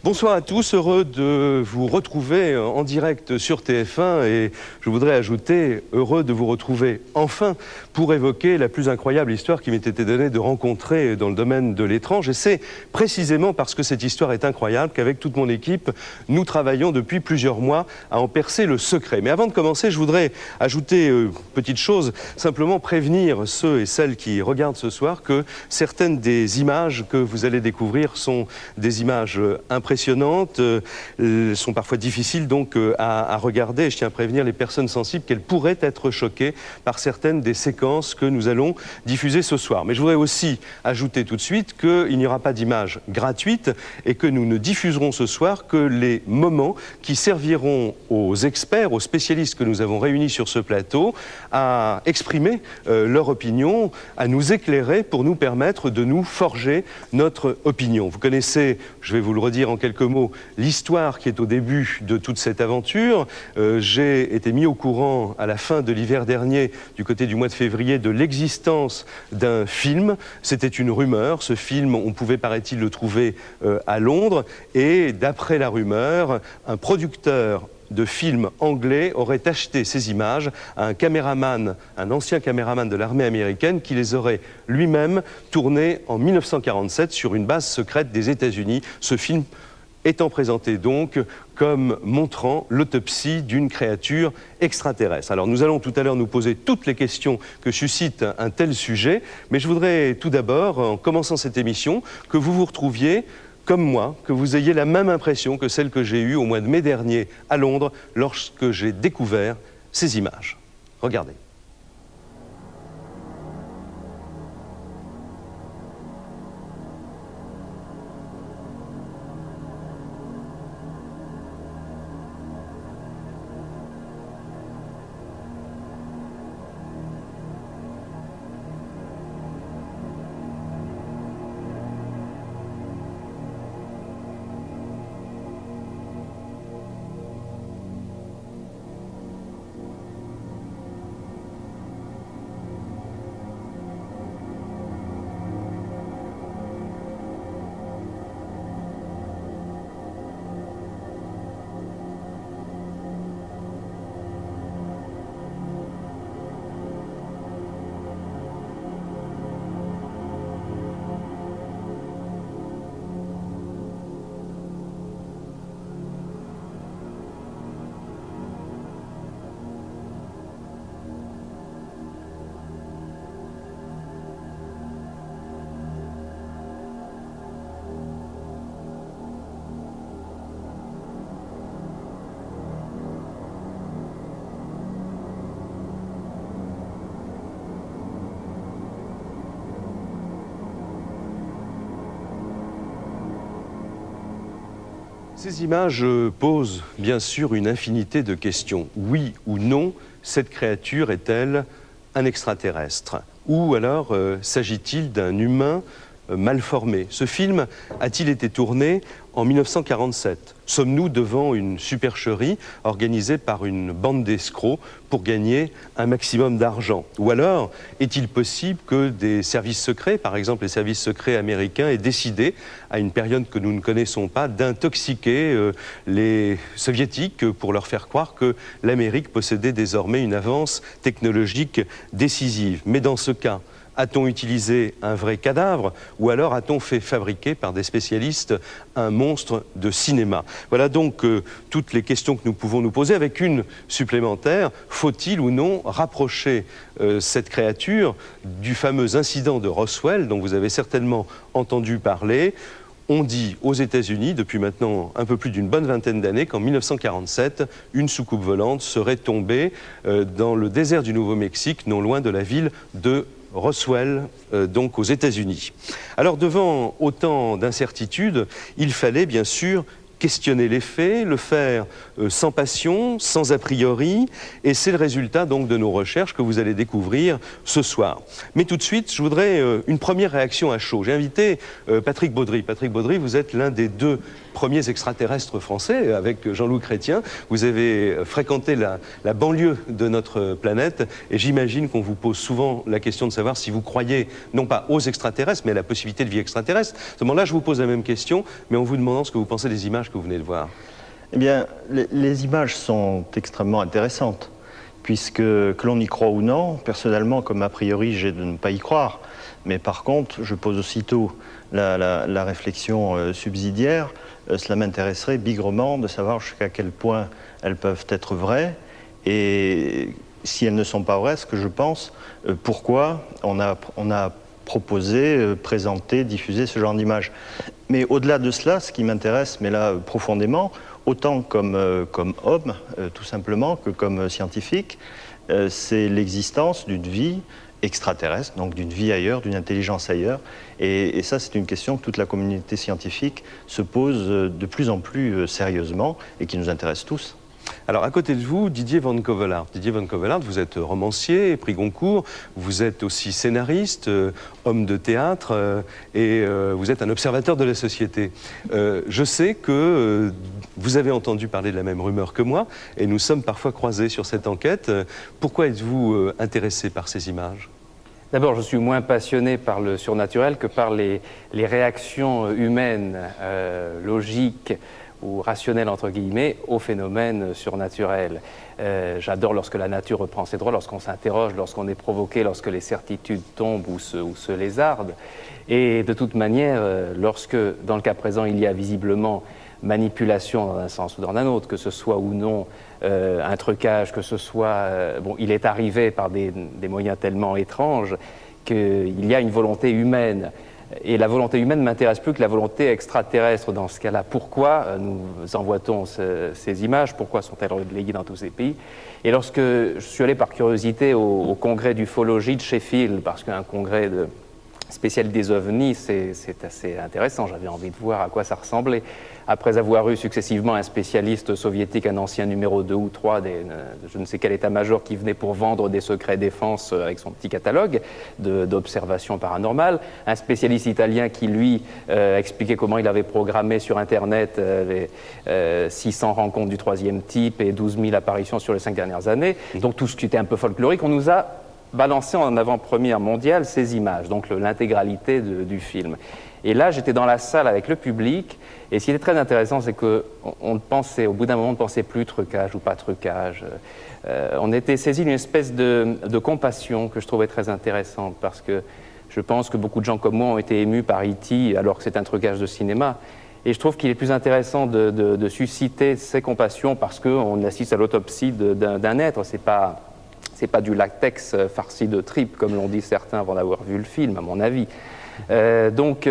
Bonsoir à tous, heureux de vous retrouver en direct sur TF1 et je voudrais ajouter heureux de vous retrouver enfin pour évoquer la plus incroyable histoire qui m'ait été donnée de rencontrer dans le domaine de l'étrange. Et c'est précisément parce que cette histoire est incroyable qu'avec toute mon équipe, nous travaillons depuis plusieurs mois à en percer le secret. Mais avant de commencer, je voudrais ajouter petite chose, simplement prévenir ceux et celles qui regardent ce soir que certaines des images que vous allez découvrir sont des images impressionnantes, sont parfois difficiles donc à regarder. Et je tiens à prévenir les personnes sensibles qu'elles pourraient être choquées par certaines des séquences que nous allons diffuser ce soir. Mais je voudrais aussi ajouter tout de suite qu'il n'y aura pas d'image gratuite et que nous ne diffuserons ce soir que les moments qui serviront aux experts, aux spécialistes que nous avons réunis sur ce plateau à exprimer leur opinion, à nous éclairer pour nous permettre de nous forger notre opinion. Vous connaissez, je vais vous le redire en quelques mots, l'histoire qui est au début de toute cette aventure. J'ai été mis au courant à la fin de l'hiver dernier, du côté du mois de février, de l'existence d'un film. C'était une rumeur. Ce film, on pouvait, paraît-il, le trouver à Londres. Et d'après la rumeur, un producteur de films anglais aurait acheté ces images à un caméraman, un ancien caméraman de l'armée américaine qui les aurait lui-même tournées en 1947 sur une base secrète des États-Unis. Ce film étant présenté donc comme montrant l'autopsie d'une créature extraterrestre. Alors nous allons tout à l'heure nous poser toutes les questions que suscite un tel sujet, mais je voudrais tout d'abord, en commençant cette émission, que vous vous retrouviez comme moi, que vous ayez la même impression que celle que j'ai eue au mois de mai dernier à Londres lorsque j'ai découvert ces images. Regardez. Ces images posent bien sûr une infinité de questions. Oui ou non, cette créature est-elle un extraterrestre? Ou alors s'agit-il d'un humain mal formé? Ce film a-t-il été tourné en 1947? Sommes-nous devant une supercherie organisée par une bande d'escrocs pour gagner un maximum d'argent? Ou alors, est-il possible que des services secrets, par exemple les services secrets américains, aient décidé, à une période que nous ne connaissons pas, d'intoxiquer les soviétiques pour leur faire croire que l'Amérique possédait désormais une avance technologique décisive? Mais dans ce cas, a-t-on utilisé un vrai cadavre ou alors a-t-on fait fabriquer par des spécialistes un monstre de cinéma? Voilà donc toutes les questions que nous pouvons nous poser, avec une supplémentaire. Faut-il ou non rapprocher cette créature du fameux incident de Roswell dont vous avez certainement entendu parler? On dit aux États-Unis, depuis maintenant un peu plus d'une bonne vingtaine d'années, qu'en 1947, une soucoupe volante serait tombée dans le désert du Nouveau-Mexique, non loin de la ville de Roswell, donc aux États-Unis. Alors devant autant d'incertitudes, il fallait bien sûr questionner les faits, le faire sans passion, sans a priori, et c'est le résultat donc de nos recherches que vous allez découvrir ce soir. Mais tout de suite, je voudrais une première réaction à chaud. J'ai invité Patrick Baudry. Patrick Baudry, vous êtes l'un des deux premiers extraterrestres français avec Jean-Loup Chrétien. Vous avez fréquenté la banlieue de notre planète et j'imagine qu'on vous pose souvent la question de savoir si vous croyez, non pas aux extraterrestres, mais à la possibilité de vie extraterrestre. À ce moment-là, je vous pose la même question, mais en vous demandant ce que vous pensez des images que vous venez de voir. Eh bien, les images sont extrêmement intéressantes, puisque, que l'on y croit ou non, personnellement, comme a priori, j'ai de ne pas y croire. Mais par contre, je pose aussitôt la réflexion subsidiaire. Cela m'intéresserait bigrement de savoir jusqu'à quel point elles peuvent être vraies. Et si elles ne sont pas vraies, ce que je pense, pourquoi on a proposé, présenté, diffusé ce genre d'images. Mais au-delà de cela, ce qui m'intéresse, mais là profondément, autant comme homme, tout simplement, que comme scientifique, c'est l'existence d'une vie extraterrestre, donc d'une vie ailleurs, d'une intelligence ailleurs. Et ça, c'est une question que toute la communauté scientifique se pose de plus en plus sérieusement et qui nous intéresse tous. Alors, à côté de vous, Didier Van Covelart. Didier Van Covelart, vous êtes romancier, prix Goncourt, vous êtes aussi scénariste, homme de théâtre, et vous êtes un observateur de la société. Je sais que vous avez entendu parler de la même rumeur que moi, et nous sommes parfois croisés sur cette enquête. Pourquoi êtes-vous intéressé par ces images ? D'abord, je suis moins passionné par le surnaturel que par les réactions humaines, logiques, ou rationnel entre guillemets, au phénomène surnaturel. J'adore lorsque la nature reprend ses droits, lorsqu'on s'interroge, lorsqu'on est provoqué, lorsque les certitudes tombent ou se lézardent. Et de toute manière, lorsque, dans le cas présent, il y a visiblement manipulation dans un sens ou dans un autre, que ce soit ou non un trucage, que ce soit... bon, il est arrivé par des moyens tellement étranges qu'il y a une volonté humaine. Et la volonté humaine m'intéresse plus que la volonté extraterrestre dans ce cas-là. Pourquoi nous envoie-t-on ces images? Pourquoi sont-elles relayées dans tous ces pays? Et lorsque je suis allé par curiosité au congrès d'ufologie de Sheffield, parce qu'un congrès spécial des ovnis, c'est assez intéressant, j'avais envie de voir à quoi ça ressemblait. Après avoir eu successivement un spécialiste soviétique, un ancien numéro 2 ou 3, je ne sais quel état-major qui venait pour vendre des secrets défense avec son petit catalogue d'observations paranormales, un spécialiste italien qui, lui, expliquait comment il avait programmé sur Internet les 600 rencontres du troisième type et 12 000 apparitions sur les 5 dernières années. Donc tout ce qui était un peu folklorique, on nous a balancé en avant-première mondiale ces images, donc l'intégralité du film. Et là, j'étais dans la salle avec le public, et ce qui était très intéressant, c'est qu'on pensait, au bout d'un moment, on ne pensait plus trucage ou pas trucage. On était saisi d'une espèce de compassion que je trouvais très intéressante, parce que je pense que beaucoup de gens comme moi ont été émus par E.T., alors que c'est un trucage de cinéma. Et je trouve qu'il est plus intéressant de susciter ces compassions parce qu'on assiste à l'autopsie d'un être. C'est pas du latex farci de tripes, comme l'ont dit certains avant d'avoir vu le film, à mon avis. Donc,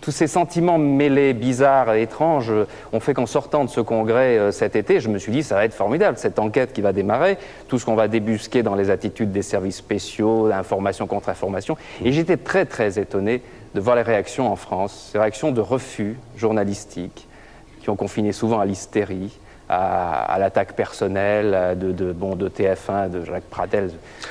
tous ces sentiments mêlés, bizarres et étranges ont fait qu'en sortant de ce congrès cet été, je me suis dit, ça va être formidable, cette enquête qui va démarrer, tout ce qu'on va débusquer dans les attitudes des services spéciaux, information contre information. Et j'étais très, très étonné de voir les réactions en France, ces réactions de refus journalistiques, qui ont confiné souvent à l'hystérie, à l'attaque personnelle de TF1, de Jacques Pradel.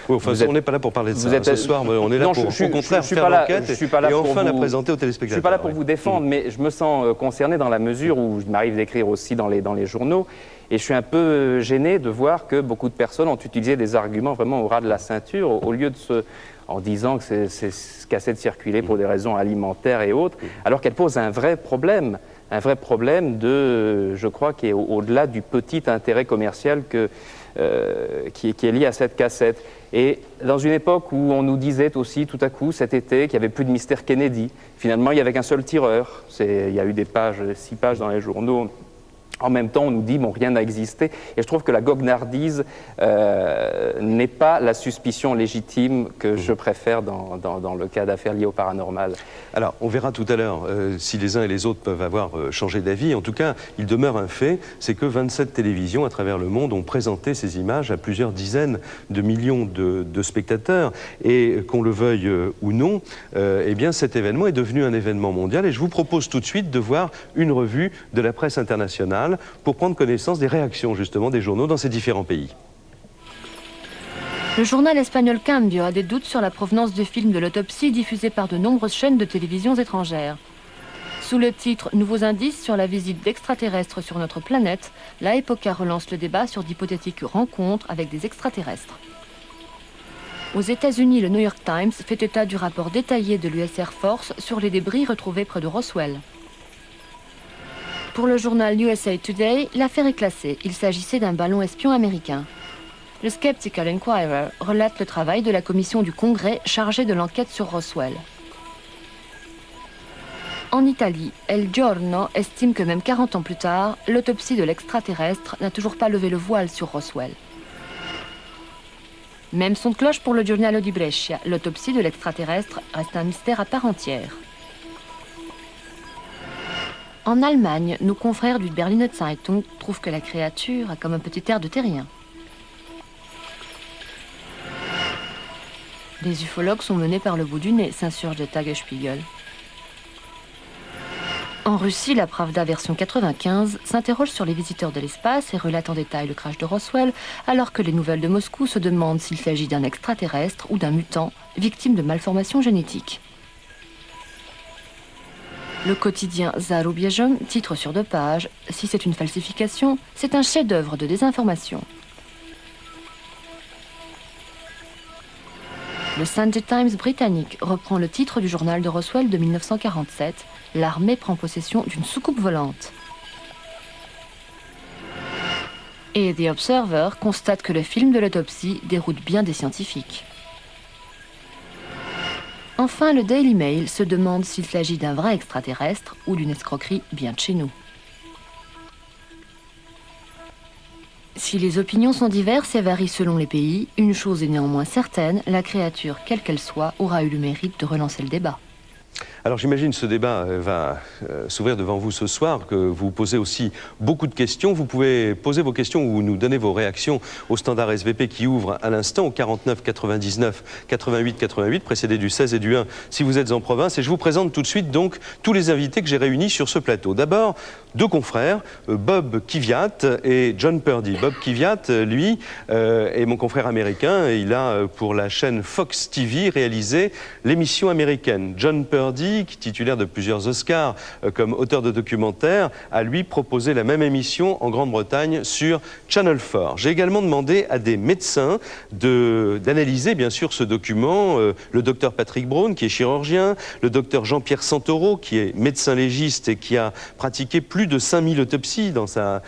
Oui, enfin, on n'est pas là pour parler de ça. Ce soir, on est là pour, au contraire, faire l'enquête et enfin la présenter aux téléspectateurs. Je ne suis pas là pour vous défendre, mais je me sens concerné dans la mesure où il m'arrive d'écrire aussi dans les journaux. Et je suis un peu gêné de voir que beaucoup de personnes ont utilisé des arguments vraiment au ras de la ceinture, au lieu de en disant que c'est ce cassette de circuler pour des raisons alimentaires et autres, alors qu'elle pose un vrai problème je crois, qui est au-delà du petit intérêt commercial qui est lié à cette cassette. Et dans une époque où on nous disait aussi, tout à coup, cet été, qu'il n'y avait plus de mystère Kennedy, finalement, il n'y avait qu'un seul tireur. Il y a eu 6 pages dans les journaux. En même temps, on nous dit, bon, rien n'a existé. Et je trouve que la goguenardise n'est pas la suspicion légitime que je préfère dans le cas d'affaires liées au paranormal. Alors, on verra tout à l'heure si les uns et les autres peuvent avoir changé d'avis. En tout cas, il demeure un fait, c'est que 27 télévisions à travers le monde ont présenté ces images à plusieurs dizaines de millions de spectateurs. Et qu'on le veuille ou non, eh bien, cet événement est devenu un événement mondial. Et je vous propose tout de suite de voir une revue de la presse internationale pour prendre connaissance des réactions justement des journaux dans ces différents pays. Le journal espagnol Cambio a des doutes sur la provenance du film de l'autopsie diffusé par de nombreuses chaînes de télévision étrangères. Sous le titre « Nouveaux indices sur la visite d'extraterrestres sur notre planète », la Epoca relance le débat sur d'hypothétiques rencontres avec des extraterrestres. Aux États-Unis, le New York Times fait état du rapport détaillé de l'US Air Force sur les débris retrouvés près de Roswell. Pour le journal USA Today, l'affaire est classée. Il s'agissait d'un ballon espion américain. Le Skeptical Inquirer relate le travail de la commission du Congrès chargée de l'enquête sur Roswell. En Italie, El Giorno estime que même 40 ans plus tard, l'autopsie de l'extraterrestre n'a toujours pas levé le voile sur Roswell. Même son de cloche pour le Giornale di Brescia, l'autopsie de l'extraterrestre reste un mystère à part entière. En Allemagne, nos confrères du Berliner Zeitung trouvent que la créature a comme un petit air de terrien. Les ufologues sont menés par le bout du nez, s'insurge le Tagesspiegel. En Russie, la Pravda version 95 s'interroge sur les visiteurs de l'espace et relate en détail le crash de Roswell, alors que les nouvelles de Moscou se demandent s'il s'agit d'un extraterrestre ou d'un mutant, victime de malformations génétiques. Le quotidien Zarubieżom titre sur 2 pages « Si c'est une falsification, c'est un chef-d'œuvre de désinformation ». Le Sunday Times britannique reprend le titre du journal de Roswell de 1947. L'armée prend possession d'une soucoupe volante. Et The Observer constate que le film de l'autopsie déroute bien des scientifiques. Enfin, le Daily Mail se demande s'il s'agit d'un vrai extraterrestre ou d'une escroquerie bien de chez nous. Si les opinions sont diverses et varient selon les pays, une chose est néanmoins certaine, la créature, quelle qu'elle soit, aura eu le mérite de relancer le débat. Alors j'imagine ce débat va s'ouvrir devant vous ce soir, que vous posez aussi beaucoup de questions. Vous pouvez poser vos questions ou nous donner vos réactions au standard SVP qui ouvre à l'instant au 49 99 88 88, précédé du 16 et du 1 si vous êtes en province. Et je vous présente tout de suite donc tous les invités que j'ai réunis sur ce plateau. D'abord, 2 confrères, Bob Kiviat et John Purdy. Bob Kiviat, lui, est mon confrère américain et il a, pour la chaîne Fox TV, réalisé l'émission américaine. John Purdy, titulaire de plusieurs Oscars comme auteur de documentaires, a lui proposé la même émission en Grande-Bretagne sur Channel 4. J'ai également demandé à des médecins d'analyser bien sûr ce document, le docteur Patrick Brown qui est chirurgien, le docteur Jean-Pierre Santoro qui est médecin légiste et qui a pratiqué plus de 5000 autopsies dans sa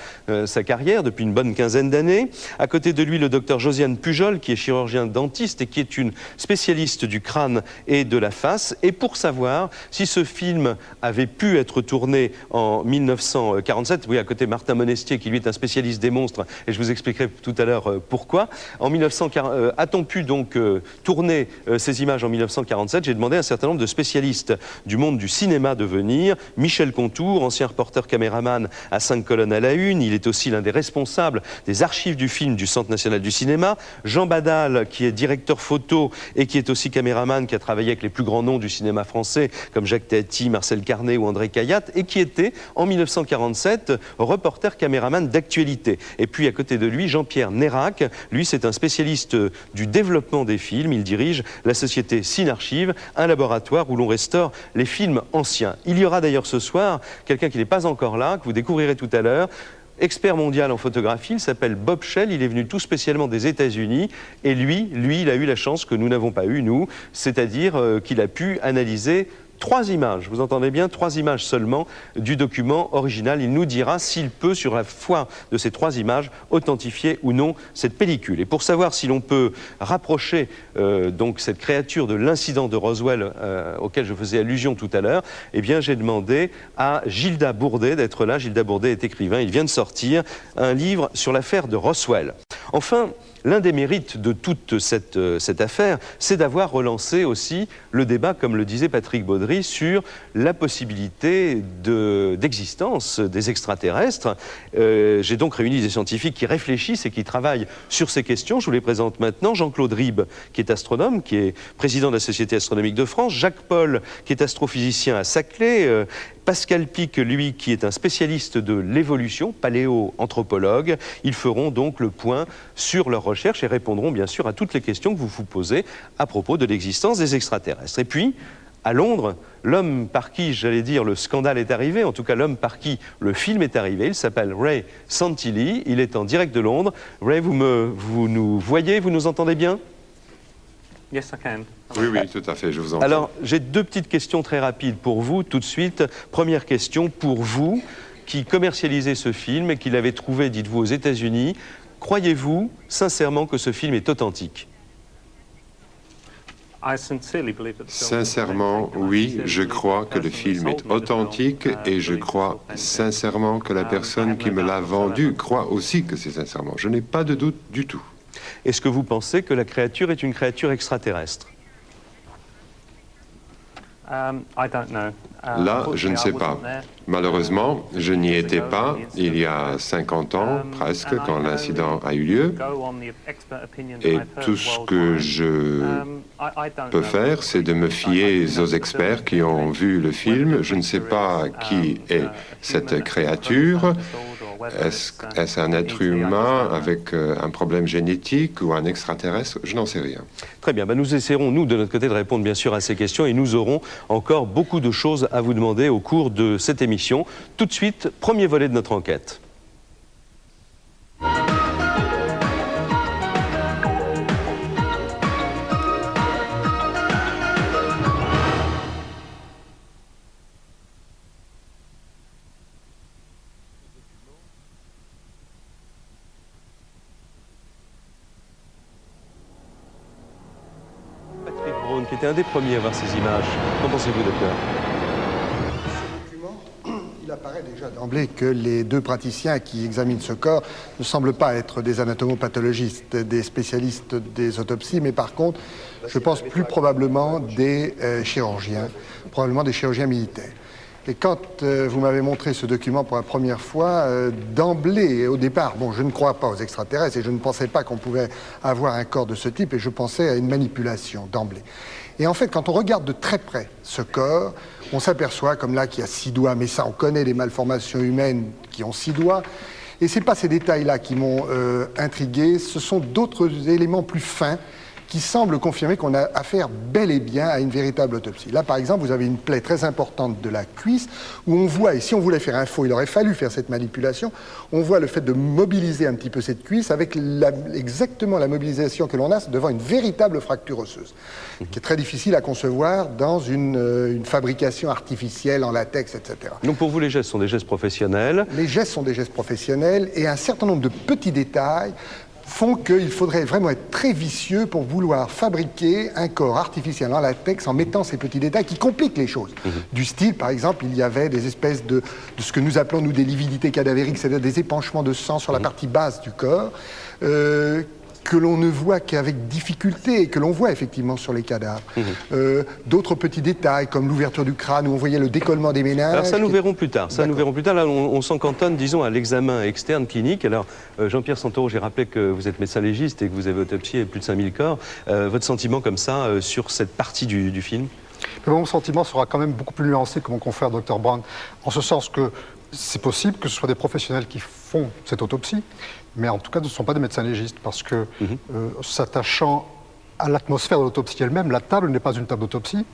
carrière depuis une bonne quinzaine d'années. À côté de lui, le docteur Josiane Pujol qui est chirurgien dentiste et qui est une spécialiste du crâne et de la face. Et pour savoir si ce film avait pu être tourné en 1947, oui, à côté Martin Monestier qui lui est un spécialiste des monstres, et je vous expliquerai tout à l'heure pourquoi. En 1940, a-t-on pu donc tourner ces images en 1947? J'ai demandé à un certain nombre de spécialistes du monde du cinéma de venir. Michel Contour, ancien reporter caméraman à 5 colonnes à la une, il est aussi l'un des responsables des archives du film du Centre national du cinéma. Jean Badal, qui est directeur photo et qui est aussi caméraman, qui a travaillé avec les plus grands noms du cinéma français, comme Jacques Tati, Marcel Carnet ou André Cayatte, et qui était, en 1947, reporter caméraman d'actualité. Et puis, à côté de lui, Jean-Pierre Nérac. Lui, c'est un spécialiste du développement des films. Il dirige la société Cinarchive, un laboratoire où l'on restaure les films anciens. Il y aura d'ailleurs ce soir quelqu'un qui n'est pas encore là, que vous découvrirez tout à l'heure, expert mondial en photographie, il s'appelle Bob Shell, il est venu tout spécialement des États-Unis et lui, il a eu la chance que nous n'avons pas eu, nous, c'est-à-dire qu'il a pu analyser 3 images, vous entendez bien, 3 images seulement du document original. Il nous dira s'il peut, sur la foi de ces 3 images, authentifier ou non cette pellicule. Et pour savoir si l'on peut rapprocher donc cette créature de l'incident de Roswell auquel je faisais allusion tout à l'heure, eh bien j'ai demandé à Gilda Bourdet d'être là. Gilda Bourdet est écrivain, il vient de sortir un livre sur l'affaire de Roswell. Enfin, l'un des mérites de toute cette affaire, c'est d'avoir relancé aussi le débat, comme le disait Patrick Baudry, sur la possibilité d'existence des extraterrestres. J'ai donc réuni des scientifiques qui réfléchissent et qui travaillent sur ces questions. Je vous les présente maintenant. Jean-Claude Ribes, qui est astronome, qui est président de la Société astronomique de France. Jacques Paul, qui est astrophysicien à Saclay. Pascal Pic, lui, qui est un spécialiste de l'évolution, paléo-anthropologue. Ils feront donc le point sur leurs recherches et répondront bien sûr à toutes les questions que vous vous posez à propos de l'existence des extraterrestres. Et puis, à Londres, l'homme par qui, j'allais dire, le scandale est arrivé, en tout cas l'homme par qui le film est arrivé. Il s'appelle Ray Santilli, il est en direct de Londres. Ray, vous nous voyez, vous nous entendez bien? Yes, I can. Oui, oui, tout à fait, je vous entends. Alors, j'ai deux petites questions très rapides pour vous, tout de suite. Première question, pour vous, qui commercialisez ce film et qui l'avez trouvé, dites-vous, aux États-Unis, croyez-vous sincèrement que ce film est authentique? Sincèrement, oui, je crois que le film est authentique et je crois sincèrement que la personne qui me l'a vendu croit aussi que c'est sincèrement. Je n'ai pas de doute du tout. Est-ce que vous pensez que la créature est une créature extraterrestre? Là, je ne sais pas. Malheureusement, je n'y étais pas il y a 50 ans, presque, quand l'incident a eu lieu. Et tout ce que je peux faire, c'est de me fier aux experts qui ont vu le film. Je ne sais pas qui est cette créature. Est-ce un être humain avec un problème génétique ou un extraterrestre? Je n'en sais rien. Très bien, nous essaierons, nous, de notre côté, de répondre bien sûr à ces questions et nous aurons encore beaucoup de choses à vous demander au cours de cette émission. Tout de suite, premier volet de notre enquête. Qui était un des premiers à voir ces images. Qu'en pensez-vous, docteur? Ce document, il apparaît déjà d'emblée que les deux praticiens qui examinent ce corps ne semblent pas être des anatomopathologistes, des spécialistes des autopsies, mais par contre, je pense plus probablement des chirurgiens, probablement des chirurgiens militaires. Et quand vous m'avez montré ce document pour la première fois, d'emblée, au départ, bon, je ne crois pas aux extraterrestres et je ne pensais pas qu'on pouvait avoir un corps de ce type et je pensais à une manipulation d'emblée. Et en fait, quand on regarde de très près ce corps, on s'aperçoit, comme là, qu'il y a 6 doigts, mais ça, on connaît les malformations humaines qui ont 6 doigts. Et ce n'est pas ces détails-là qui m'ont intrigué, ce sont d'autres éléments plus fins qui semble confirmer qu'on a affaire bel et bien à une véritable autopsie. Là, par exemple, vous avez une plaie très importante de la cuisse où on voit, et si on voulait faire un faux, il aurait fallu faire cette manipulation, on voit le fait de mobiliser un petit peu cette cuisse avec exactement la mobilisation que l'on a devant une véritable fracture osseuse, qui est très difficile à concevoir dans une fabrication artificielle en latex, etc. Donc pour vous, les gestes sont des gestes professionnels? Les gestes sont des gestes professionnels et un certain nombre de petits détails font qu'il faudrait vraiment être très vicieux pour vouloir fabriquer un corps artificiel en latex en mettant ces petits détails qui compliquent les choses. Du style, par exemple, il y avait des espèces de ce que nous appelons, nous, des lividités cadavériques, c'est-à-dire des épanchements de sang sur la partie basse du corps, que l'on ne voit qu'avec difficulté et que l'on voit effectivement sur les cadavres. D'autres petits détails comme l'ouverture du crâne où on voyait le décollement des méninges. Alors ça nous verrons plus tard, ça nous verrons plus tard. Là on s'en cantonne, disons, à l'examen externe clinique. Alors Jean-Pierre Santoro, j'ai rappelé que vous êtes médecin légiste et que vous avez autopsié plus de 5000 corps. Votre sentiment comme ça sur cette partie du film? Mon sentiment sera quand même beaucoup plus nuancé que mon confrère Dr Brown, en ce sens que c'est possible que ce soit des professionnels qui font cette autopsie, mais en tout cas, ce ne sont pas des médecins légistes, parce que s'attachant à l'atmosphère de l'autopsie elle-même, la table n'est pas une table d'autopsie.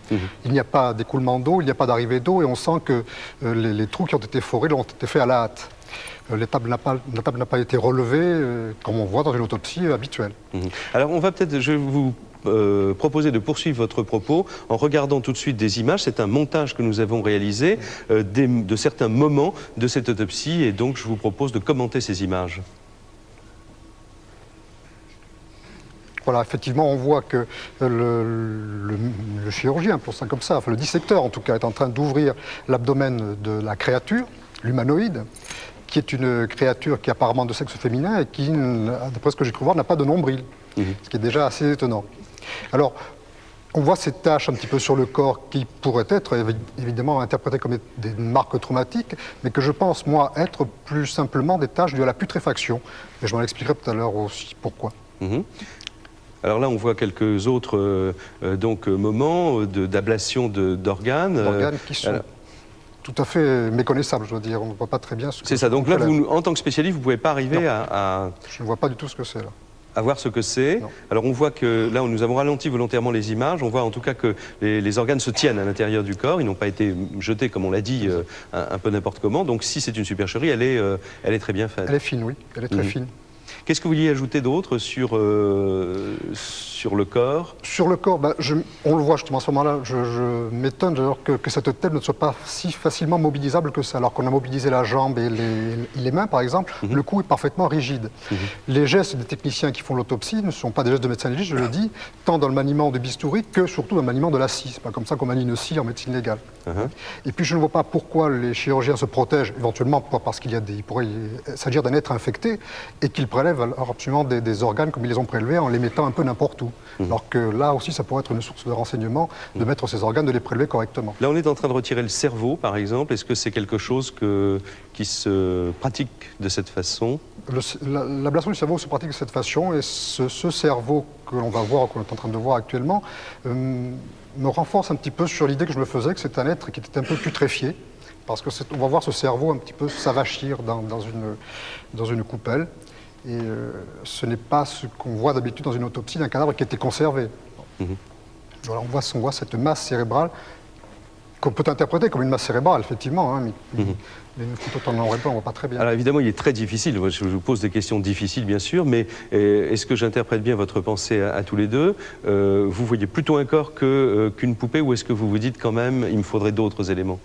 Il n'y a pas d'écoulement d'eau, il n'y a pas d'arrivée d'eau, et on sent que les trous qui ont été forés ont été faits à la hâte. La table n'a pas été relevée, comme on voit dans une autopsie habituelle. Alors on va peut-être, je vais vous proposer de poursuivre votre propos en regardant tout de suite des images. C'est un montage que nous avons réalisé de certains moments de cette autopsie, et donc je vous propose de commenter ces images. Voilà, effectivement, on voit que le chirurgien, pour ça comme ça, enfin le dissecteur en tout cas, est en train d'ouvrir l'abdomen de la créature, l'humanoïde, qui est une créature qui est apparemment de sexe féminin et qui, d'après ce que j'ai cru voir, n'a pas de nombril, ce qui est déjà assez étonnant. Alors, on voit ces taches un petit peu sur le corps qui pourraient être évidemment interprétées comme des marques traumatiques, mais que je pense, moi, être plus simplement des taches dues à la putréfaction. Et je m'en expliquerai tout à l'heure aussi pourquoi. Alors là, on voit quelques autres moments d'ablation d'organes. D'organes qui sont tout à fait méconnaissables, je dois dire. On ne voit pas très bien ce que c'est ça. Donc là, vous, en tant que spécialiste, vous ne pouvez pas arriver à... Je ne vois pas du tout ce que c'est là. À voir ce que c'est. Alors on voit que là, nous avons ralenti volontairement les images. On voit en tout cas que les organes se tiennent à l'intérieur du corps. Ils n'ont pas été jetés, comme on l'a dit, un peu n'importe comment. Donc si c'est une supercherie, elle est très bien faite. Elle est fine, oui. Elle est très fine. Qu'est-ce que vous vouliez ajouter d'autre sur le corps? Sur le corps, on le voit justement à ce moment-là, je m'étonne que cette tête ne soit pas si facilement mobilisable que ça. Alors qu'on a mobilisé la jambe et les mains, par exemple, le cou est parfaitement rigide. Les gestes des techniciens qui font l'autopsie ne sont pas des gestes de médecin légiste, je le dis, tant dans le maniement de bistouri que surtout dans le maniement de la scie. C'est pas comme ça qu'on manie une scie en médecine légale. Et puis je ne vois pas pourquoi les chirurgiens se protègent, éventuellement parce qu'il pourrait s'agir d'un être infecté et qu'ils prélèvent alors absolument des organes comme ils les ont prélevés en les mettant un peu n'importe où. Alors que là aussi, ça pourrait être une source de renseignement de mettre ces organes, de les prélever correctement. Là, on est en train de retirer le cerveau, par exemple. Est-ce que c'est quelque chose qui se pratique de cette façon? L'ablation du cerveau se pratique de cette façon et ce cerveau que l'on va voir, qu'on est en train de voir actuellement, me renforce un petit peu sur l'idée que je me faisais que c'est un être qui était un peu putréfié. Parce qu'on va voir ce cerveau un petit peu s'avachir dans une coupelle. Et ce n'est pas ce qu'on voit d'habitude dans une autopsie d'un cadavre qui était conservé. Voilà, on voit cette masse cérébrale qu'on peut interpréter comme une masse cérébrale, effectivement, hein, mais une photo en noir et blanc, on ne voit pas très bien. Alors évidemment, il est très difficile, je vous pose des questions difficiles bien sûr, mais est-ce que j'interprète bien votre pensée à tous les deux? Vous voyez plutôt un corps qu'une poupée, ou est-ce que vous vous dites quand même, il me faudrait d'autres éléments?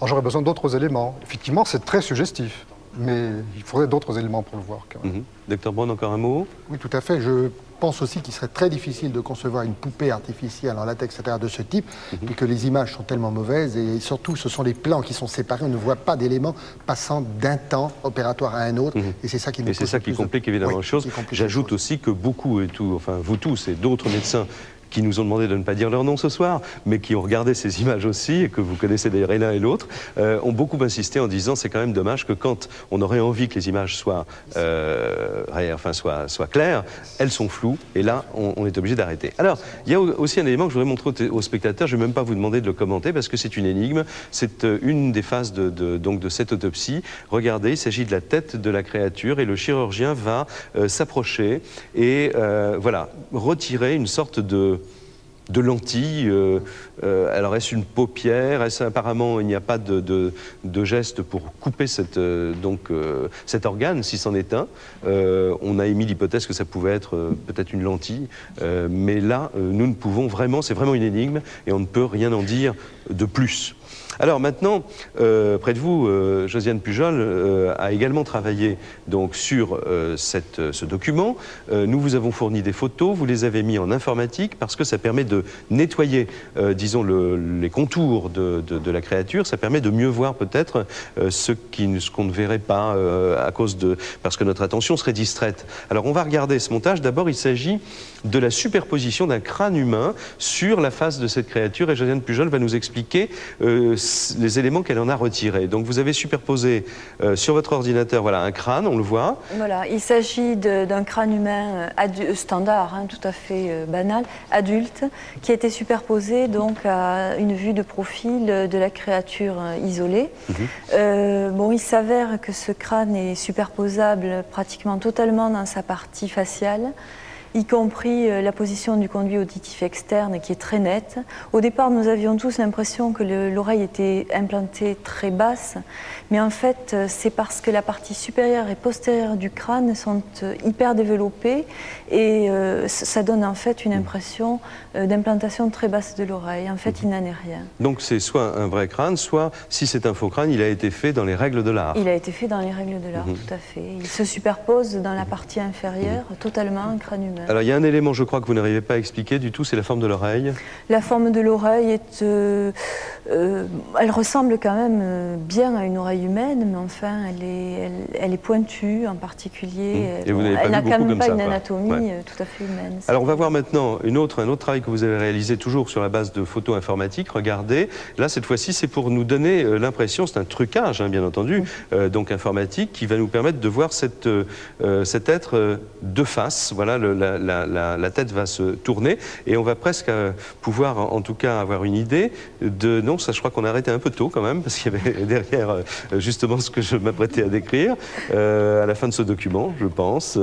J'aurais besoin d'autres éléments. Effectivement, c'est très suggestif. Mais il faudrait d'autres éléments pour le voir, quand même. Dr Braun, encore un mot? Oui, tout à fait. Je pense aussi qu'il serait très difficile de concevoir une poupée artificielle en latex, etc., de ce type, puis que les images sont tellement mauvaises, et surtout, ce sont les plans qui sont séparés, on ne voit pas d'éléments passant d'un temps opératoire à un autre, et c'est ça qui Et c'est ça qui complique évidemment les choses. J'ajoute aussi que beaucoup, enfin vous tous et d'autres médecins qui nous ont demandé de ne pas dire leur nom ce soir, mais qui ont regardé ces images aussi, et que vous connaissez d'ailleurs et l'un et l'autre, ont beaucoup insisté en disant c'est quand même dommage que quand on aurait envie que les images soient claires, elles sont floues, et là on est obligé d'arrêter. Alors, il y a aussi un élément que je voudrais montrer aux spectateurs, je ne vais même pas vous demander de le commenter parce que c'est une énigme, c'est une des phases de cette autopsie. Regardez, il s'agit de la tête de la créature et le chirurgien va s'approcher et voilà, retirer une sorte de lentille. Alors est-ce une paupière? Apparemment il n'y a pas de geste pour couper cet organe si c'en est un. On a émis l'hypothèse que ça pouvait être peut-être une lentille, mais là nous ne pouvons vraiment, c'est vraiment une énigme et on ne peut rien en dire de plus. Alors maintenant, près de vous, Josiane Pujol a également travaillé donc, sur ce document. Nous vous avons fourni des photos, vous les avez mis en informatique parce que ça permet de nettoyer, disons, les contours de la créature. Ça permet de mieux voir peut-être ce qu'on ne verrait pas parce que notre attention serait distraite. Alors on va regarder ce montage. D'abord, il s'agit de la superposition d'un crâne humain sur la face de cette créature et Josiane Pujol va nous expliquer les éléments qu'elle en a retirés. Donc vous avez superposé sur votre ordinateur, voilà, un crâne, on le voit. Voilà, il s'agit d'un crâne humain standard, hein, tout à fait banal, adulte, qui a été superposé donc à une vue de profil de la créature isolée. Bon, il s'avère que ce crâne est superposable pratiquement totalement dans sa partie faciale, y compris la position du conduit auditif externe qui est très nette. Au départ, nous avions tous l'impression que l'oreille était implantée très basse, mais en fait, c'est parce que la partie supérieure et postérieure du crâne sont hyper développées et ça donne en fait une impression d'implantation très basse de l'oreille. En fait, il n'en est rien. Donc c'est soit un vrai crâne, soit, si c'est un faux crâne, il a été fait dans les règles de l'art. Il a été fait dans les règles de l'art, tout à fait. Il se superpose dans la partie inférieure, totalement un crâne humain. Alors il y a un élément, je crois, que vous n'arrivez pas à expliquer du tout, c'est la forme de l'oreille. La forme de l'oreille est... elle ressemble quand même bien à une oreille humaine, mais enfin, elle est pointue en particulier. Elle n'a quand même pas une anatomie tout à fait humaine. Alors on va voir maintenant un autre travail que vous avez réalisé toujours sur la base de photos informatiques. Regardez, là cette fois-ci c'est pour nous donner l'impression, c'est un trucage hein, bien entendu, donc informatique, qui va nous permettre de voir cet être de face. Voilà la tête va se tourner et on va presque pouvoir en tout cas avoir une idée de... Non, ça je crois qu'on a arrêté un peu tôt quand même parce qu'il y avait derrière justement ce que je m'apprêtais à décrire à la fin de ce document, je pense.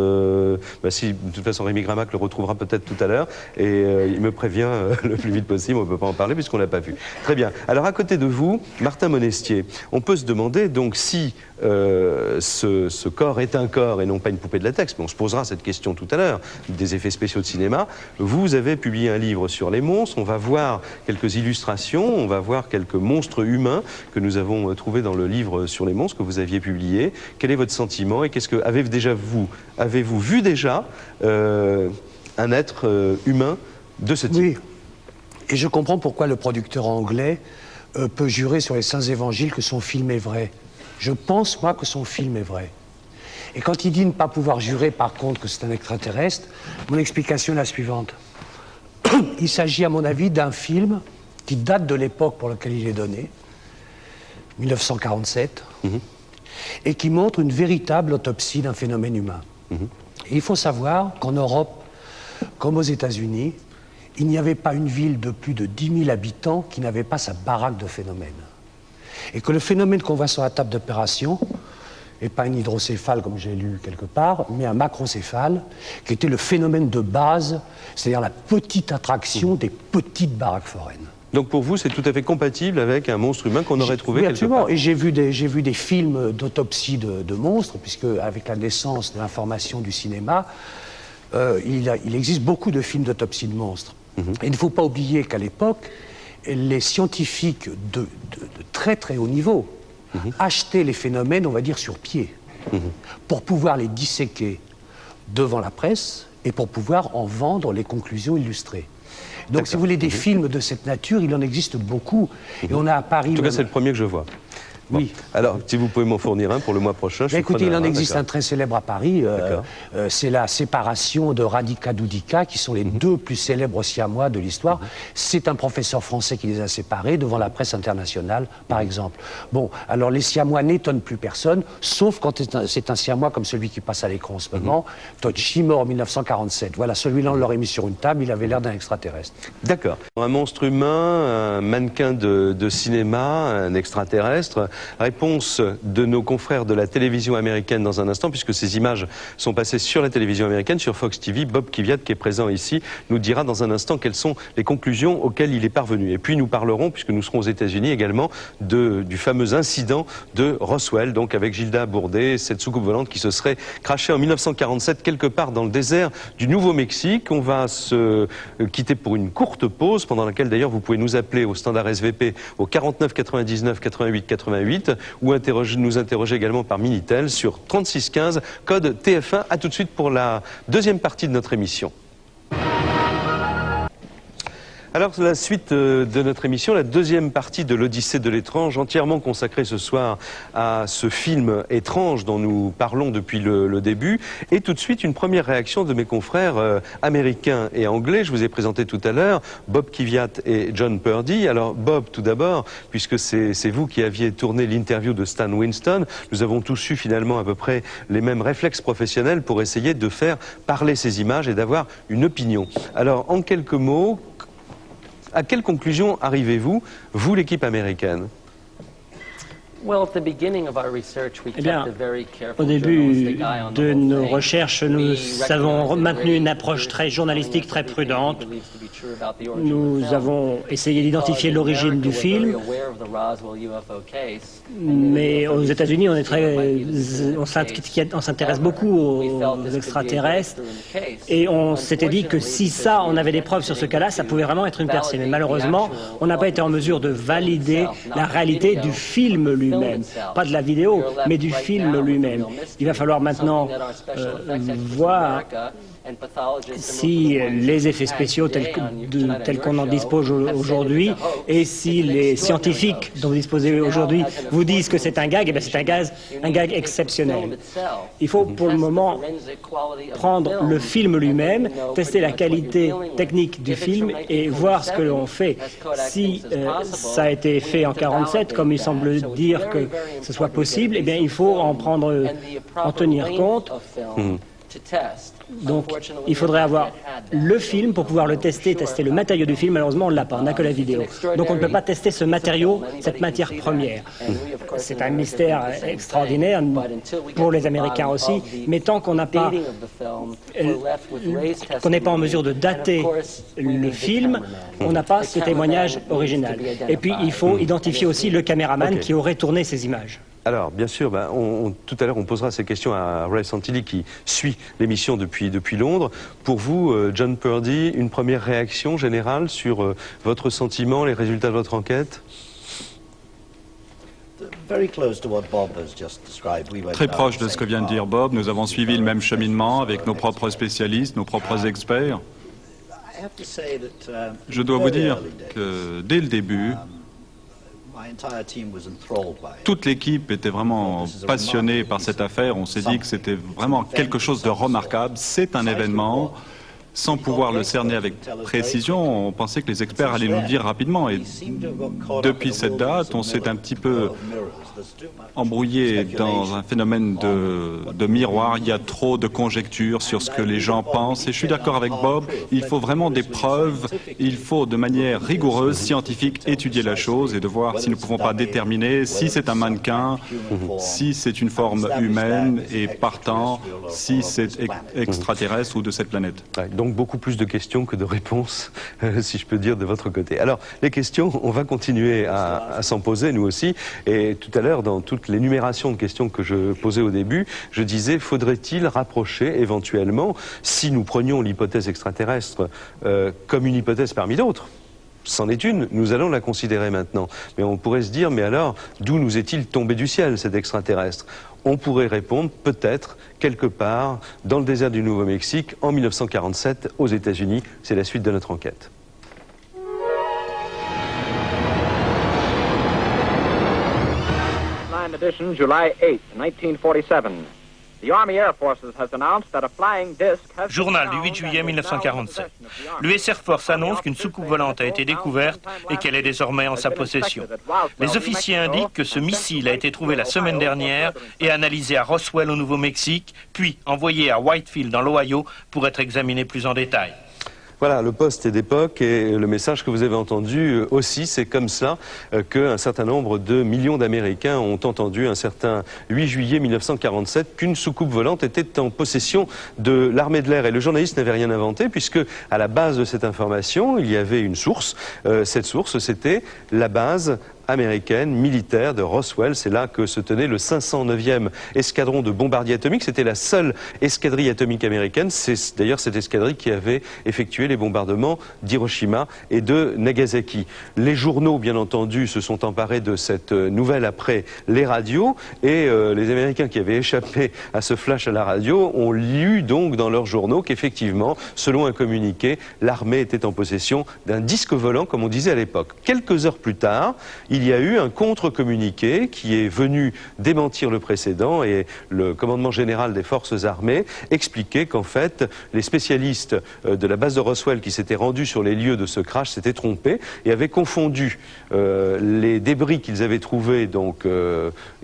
Si, de toute façon, Rémi Gramac le retrouvera peut-être tout à l'heure et il me prévient le plus vite possible, on ne peut pas en parler puisqu'on ne l'a pas vu. Très bien. Alors à côté de vous, Martin Monestier, on peut se demander donc si ce corps est un corps et non pas une poupée de latex, mais on se posera cette question tout à l'heure, des effets spéciaux de cinéma. Vous avez publié un livre sur les monstres, on va voir quelques illustrations, on va voir quelques monstres humains que nous avons trouvés dans le livre sur les monstres que vous aviez publié. Quel est votre sentiment et qu'est-ce que avez-vous vu déjà un être humain de ce type? Oui, et je comprends pourquoi le producteur anglais peut jurer sur les saints évangiles que son film est vrai. Je pense, moi, que son film est vrai. Et quand il dit ne pas pouvoir jurer, par contre, que c'est un extraterrestre, mon explication est la suivante. Il s'agit, à mon avis, d'un film qui date de l'époque pour laquelle il est donné, 1947, et qui montre une véritable autopsie d'un phénomène humain. Et il faut savoir qu'en Europe, comme aux États-Unis, il n'y avait pas une ville de plus de 10 000 habitants qui n'avait pas sa baraque de phénomènes. Et que le phénomène qu'on voit sur la table d'opération n'est pas un hydrocéphale, comme j'ai lu quelque part, mais un macrocéphale, qui était le phénomène de base, c'est-à-dire la petite attraction des petites baraques foraines. Donc pour vous, c'est tout à fait compatible avec un monstre humain qu'on aurait trouvé quelque absolument. part. Et j'ai vu des films d'autopsie de monstres, puisque avec la naissance de l'information du cinéma, il existe beaucoup de films d'autopsie de monstres. Et il ne faut pas oublier qu'à l'époque, les scientifiques de très très haut niveau achetaient les phénomènes, on va dire, sur pied, pour pouvoir les disséquer devant la presse et pour pouvoir en vendre les conclusions illustrées. Donc, si vous voulez, des films de cette nature, il en existe beaucoup. Et on a à Paris... En tout cas, c'est le premier que je vois. Bon. Oui. Alors, si vous pouvez m'en fournir un pour le mois prochain, je suis écoutez, il en preneur, existe un très célèbre à Paris. C'est la séparation de Radhika Doudika, qui sont les deux plus célèbres siamois de l'histoire. C'est un professeur français qui les a séparés devant la presse internationale, par exemple. Bon, alors les siamois n'étonnent plus personne, sauf quand c'est un siamois comme celui qui passe à l'écran en ce moment, Tochi, mort en 1947. Voilà, celui-là, on l'aurait mis sur une table, il avait l'air d'un extraterrestre. D'accord. Un monstre humain, un mannequin de cinéma, un extraterrestre. Réponse de nos confrères de la télévision américaine dans un instant, puisque ces images sont passées sur la télévision américaine, sur Fox TV. Bob Kiviat, qui est présent ici, nous dira dans un instant quelles sont les conclusions auxquelles il est parvenu. Et puis nous parlerons, puisque nous serons aux États-Unis également, du fameux incident de Roswell, donc avec Gilda Bourdet, cette soucoupe volante qui se serait crashée en 1947 quelque part dans le désert du Nouveau-Mexique. On va se quitter pour une courte pause, pendant laquelle d'ailleurs vous pouvez nous appeler au standard SVP au 49 99 88 88 ou nous interroger également par Minitel sur 36 15 code TF1. À tout de suite pour la deuxième partie de notre émission. Alors, la suite de notre émission, la deuxième partie de l'Odyssée de l'étrange, entièrement consacrée ce soir à ce film étrange dont nous parlons depuis le début. Et tout de suite, une première réaction de mes confrères américains et anglais. Je vous ai présenté tout à l'heure Bob Kiviat et John Purdy. Alors, Bob, tout d'abord, puisque c'est vous qui aviez tourné l'interview de Stan Winston, nous avons tous eu finalement à peu près les mêmes réflexes professionnels pour essayer de faire parler ces images et d'avoir une opinion. Alors, en quelques mots, à quelle conclusion arrivez-vous, vous, l'équipe américaine? Eh bien, au début de nos recherches, nous avons maintenu une approche très journalistique, très prudente. Nous avons essayé d'identifier l'origine du film, mais aux États-Unis, on s'intéresse beaucoup aux extraterrestres, et on s'était dit que si on avait des preuves sur ce cas-là, ça pouvait vraiment être une percée. Mais malheureusement, on n'a pas été en mesure de valider la réalité du film lui-même. Pas de la vidéo, mais du film lui-même. Il va falloir maintenant voir si les effets spéciaux tels qu'on en dispose aujourd'hui et si les scientifiques dont vous disposez aujourd'hui vous disent que c'est un gag, et bien c'est un gag exceptionnel. Il faut pour le moment prendre le film lui-même, tester la qualité technique du film et voir ce que l'on fait. Si ça a été fait en 1947, comme il semble dire que ce soit possible, eh bien il faut en tenir compte. Donc, il faudrait avoir le film pour pouvoir le tester le matériau du film. Malheureusement, on ne l'a pas, on n'a que la vidéo. Donc, on ne peut pas tester ce matériau, cette matière première. C'est un mystère extraordinaire pour les Américains aussi, mais tant qu'on n'a pas, qu'on n'est pas en mesure de dater le film, on n'a pas ce témoignage original. Et puis, il faut identifier aussi le caméraman qui aurait tourné ces images. Alors, bien sûr, tout à l'heure, on posera ces questions à Ray Santilli qui suit l'émission depuis Londres. Pour vous, John Purdy, une première réaction générale sur votre sentiment, les résultats de votre enquête? Très proche de ce que vient de dire Bob, nous avons suivi le même cheminement avec nos propres spécialistes, nos propres experts. Je dois vous dire que dès le début, toute l'équipe était vraiment passionnée par cette affaire. On s'est dit que c'était vraiment quelque chose de remarquable. C'est un événement. Sans pouvoir le cerner avec précision, on pensait que les experts allaient nous le dire rapidement. Et depuis cette date, on s'est un petit peu embrouillé dans un phénomène de miroir. Il y a trop de conjectures sur ce que les gens pensent. Et je suis d'accord avec Bob, il faut vraiment des preuves. Il faut de manière rigoureuse, scientifique, étudier la chose et de voir si nous ne pouvons pas déterminer si c'est un mannequin, si c'est une forme humaine et partant, si c'est extraterrestre ou de cette planète. Donc beaucoup plus de questions que de réponses, si je peux dire, de votre côté. Alors, les questions, on va continuer à s'en poser, nous aussi. Et tout à l'heure, dans toute l'énumération de questions que je posais au début, je disais, faudrait-il rapprocher éventuellement, si nous prenions l'hypothèse extraterrestre comme une hypothèse parmi d'autres? C'en est une, nous allons la considérer maintenant. Mais on pourrait se dire, mais alors, d'où nous est-il tombé du ciel, cet extraterrestre? On pourrait répondre, peut-être, quelque part, dans le désert du Nouveau-Mexique, en 1947, aux États-Unis. C'est la suite de notre enquête. Edition, July 8, 1947. Journal du 8 juillet 1947. L'US Air Force annonce qu'une soucoupe volante a été découverte et qu'elle est désormais en sa possession. Les officiers indiquent que ce missile a été trouvé la semaine dernière et analysé à Roswell au Nouveau-Mexique, puis envoyé à Whitefield dans l'Ohio pour être examiné plus en détail. Voilà, le poste est d'époque et le message que vous avez entendu aussi, c'est comme ça qu'un certain nombre de millions d'Américains ont entendu un certain 8 juillet 1947 qu'une soucoupe volante était en possession de l'armée de l'air. Et le journaliste n'avait rien inventé puisque à la base de cette information, il y avait une source. Cette source, c'était la base américaine, militaire de Roswell. C'est là que se tenait le 509e escadron de bombardiers atomiques. C'était la seule escadrille atomique américaine. C'est d'ailleurs cette escadrille qui avait effectué les bombardements d'Hiroshima et de Nagasaki. Les journaux, bien entendu, se sont emparés de cette nouvelle après les radios et les Américains qui avaient échappé à ce flash à la radio ont lu donc dans leurs journaux qu'effectivement, selon un communiqué, l'armée était en possession d'un disque volant, comme on disait à l'époque. Quelques heures plus tard, il y a eu un contre-communiqué qui est venu démentir le précédent et le commandement général des forces armées expliquait qu'en fait, les spécialistes de la base de Roswell qui s'étaient rendus sur les lieux de ce crash s'étaient trompés et avaient confondu les débris qu'ils avaient trouvés, donc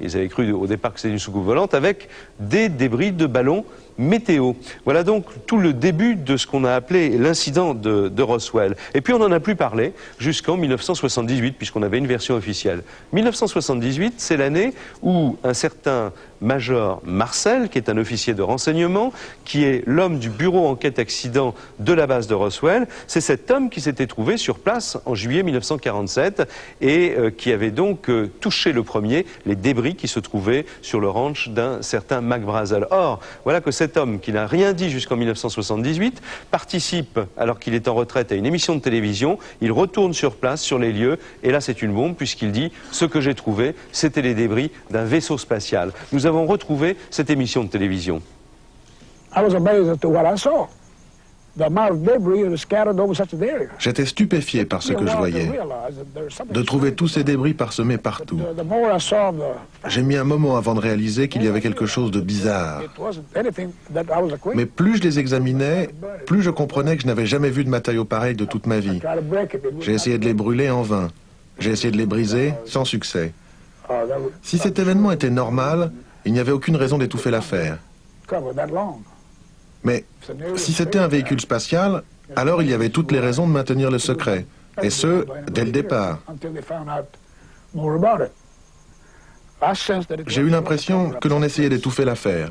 ils avaient cru au départ que c'était une soucoupe volante, avec des débris de ballons météo. Voilà donc tout le début de ce qu'on a appelé l'incident de Roswell. Et puis on n'en a plus parlé jusqu'en 1978, puisqu'on avait une version officielle. 1978, c'est l'année où un certain Major Marcel, qui est un officier de renseignement, qui est l'homme du bureau enquête accident de la base de Roswell, c'est cet homme qui s'était trouvé sur place en juillet 1947 et qui avait donc touché le premier les débris qui se trouvaient sur le ranch d'un certain Mac Brazel. Or, voilà que cet homme qui n'a rien dit jusqu'en 1978 participe, alors qu'il est en retraite, à une émission de télévision. Il retourne sur place, sur les lieux, et là c'est une bombe puisqu'il dit « Ce que j'ai trouvé, c'était les débris d'un vaisseau spatial ». Nous avons retrouvé cette émission de télévision. J'étais stupéfié par ce que je voyais, de trouver tous ces débris parsemés partout. J'ai mis un moment avant de réaliser qu'il y avait quelque chose de bizarre. Mais plus je les examinais, plus je comprenais que je n'avais jamais vu de matériaux pareils de toute ma vie. J'ai essayé de les brûler en vain. J'ai essayé de les briser sans succès. Si cet événement était normal, il n'y avait aucune raison d'étouffer l'affaire. Mais si c'était un véhicule spatial, alors il y avait toutes les raisons de maintenir le secret, et ce, dès le départ. J'ai eu l'impression que l'on essayait d'étouffer l'affaire.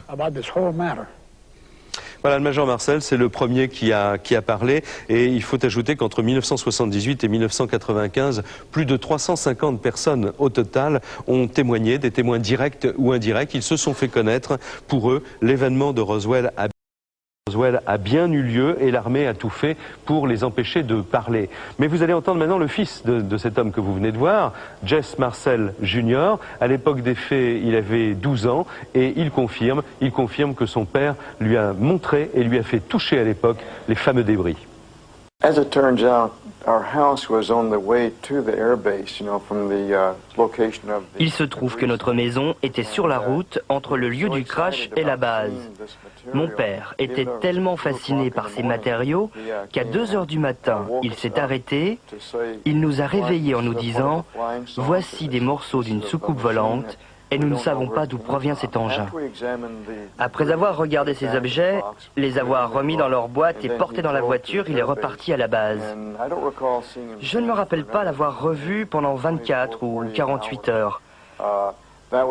Voilà, le Major Marcel, c'est le premier qui a parlé, et il faut ajouter qu'entre 1978 et 1995, plus de 350 personnes au total ont témoigné, des témoins directs ou indirects. Ils se sont fait connaître. Pour eux, l'événement de Roswell a bien eu lieu et l'armée a tout fait pour les empêcher de parler. Mais vous allez entendre maintenant le fils de cet homme que vous venez de voir, Jesse Marcel Jr. À l'époque des faits, il avait 12 ans et il confirme que son père lui a montré et lui a fait toucher à l'époque les fameux débris. As it turns out, our house was on the way to the airbase, from the location of the... Il se trouve que notre maison était sur la route entre le lieu du crash et la base. Mon père était tellement fasciné par ces matériaux qu'à 2 heures du matin, il s'est arrêté, il nous a réveillés en nous disant « Voici des morceaux d'une soucoupe volante ». Et nous ne savons pas d'où provient cet engin. Après avoir regardé ces objets, les avoir remis dans leur boîte et portés dans la voiture, il est reparti à la base. Je ne me rappelle pas l'avoir revu pendant 24 ou 48 heures.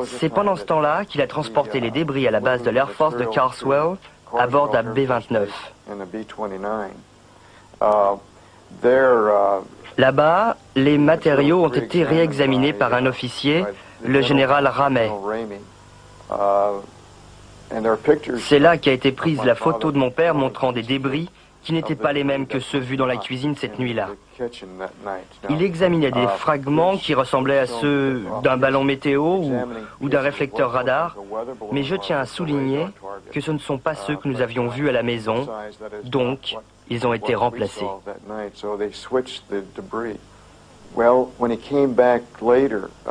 C'est pendant ce temps-là qu'il a transporté les débris à la base de l'Air Force de Carswell à bord d'un B-29. Là-bas, les matériaux ont été réexaminés par un officier, le général Ramey. C'est là qu'a été prise la photo de mon père montrant des débris qui n'étaient pas les mêmes que ceux vus dans la cuisine cette nuit-là. Il examinait des fragments qui ressemblaient à ceux d'un ballon météo ou d'un réflecteur radar, mais je tiens à souligner que ce ne sont pas ceux que nous avions vus à la maison, donc ils ont été remplacés.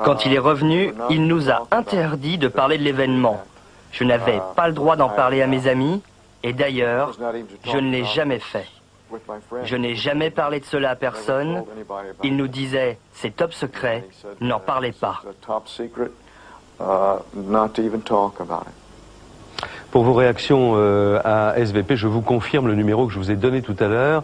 Quand il est revenu, il nous a interdit de parler de l'événement. Je n'avais pas le droit d'en parler à mes amis, et d'ailleurs, je ne l'ai jamais fait. Je n'ai jamais parlé de cela à personne. Il nous disait, c'est top secret, n'en parlez pas. Pour vos réactions à SVP, je vous confirme le numéro que je vous ai donné tout à l'heure,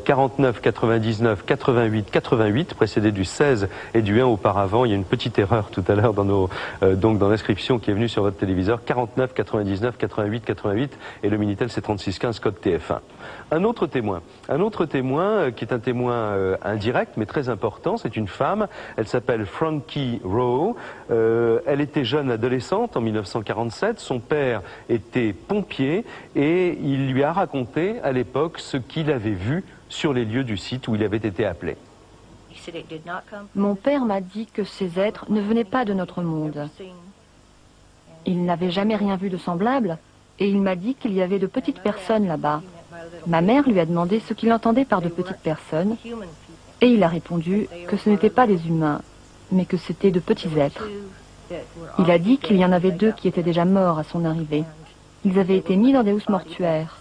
49 99 88 88, précédé du 16 et du 1 auparavant. Il y a une petite erreur tout à l'heure donc dans l'inscription qui est venue sur votre téléviseur, 49 99 88 88, et le Minitel c'est 3615 code TF1. Un autre témoin qui est un témoin indirect mais très important, c'est une femme, elle s'appelle Frankie Rowe, elle était jeune adolescente en 1947, son père était pompier et il lui a raconté à l'époque ce qu'il avait vu sur les lieux du site où il avait été appelé. Mon père m'a dit que ces êtres ne venaient pas de notre monde. Il n'avait jamais rien vu de semblable et il m'a dit qu'il y avait de petites personnes là-bas. Ma mère lui a demandé ce qu'il entendait par de petites personnes et il a répondu que ce n'étaient pas des humains, mais que c'était de petits êtres. Il a dit qu'il y en avait 2 qui étaient déjà morts à son arrivée. Ils avaient été mis dans des housses mortuaires.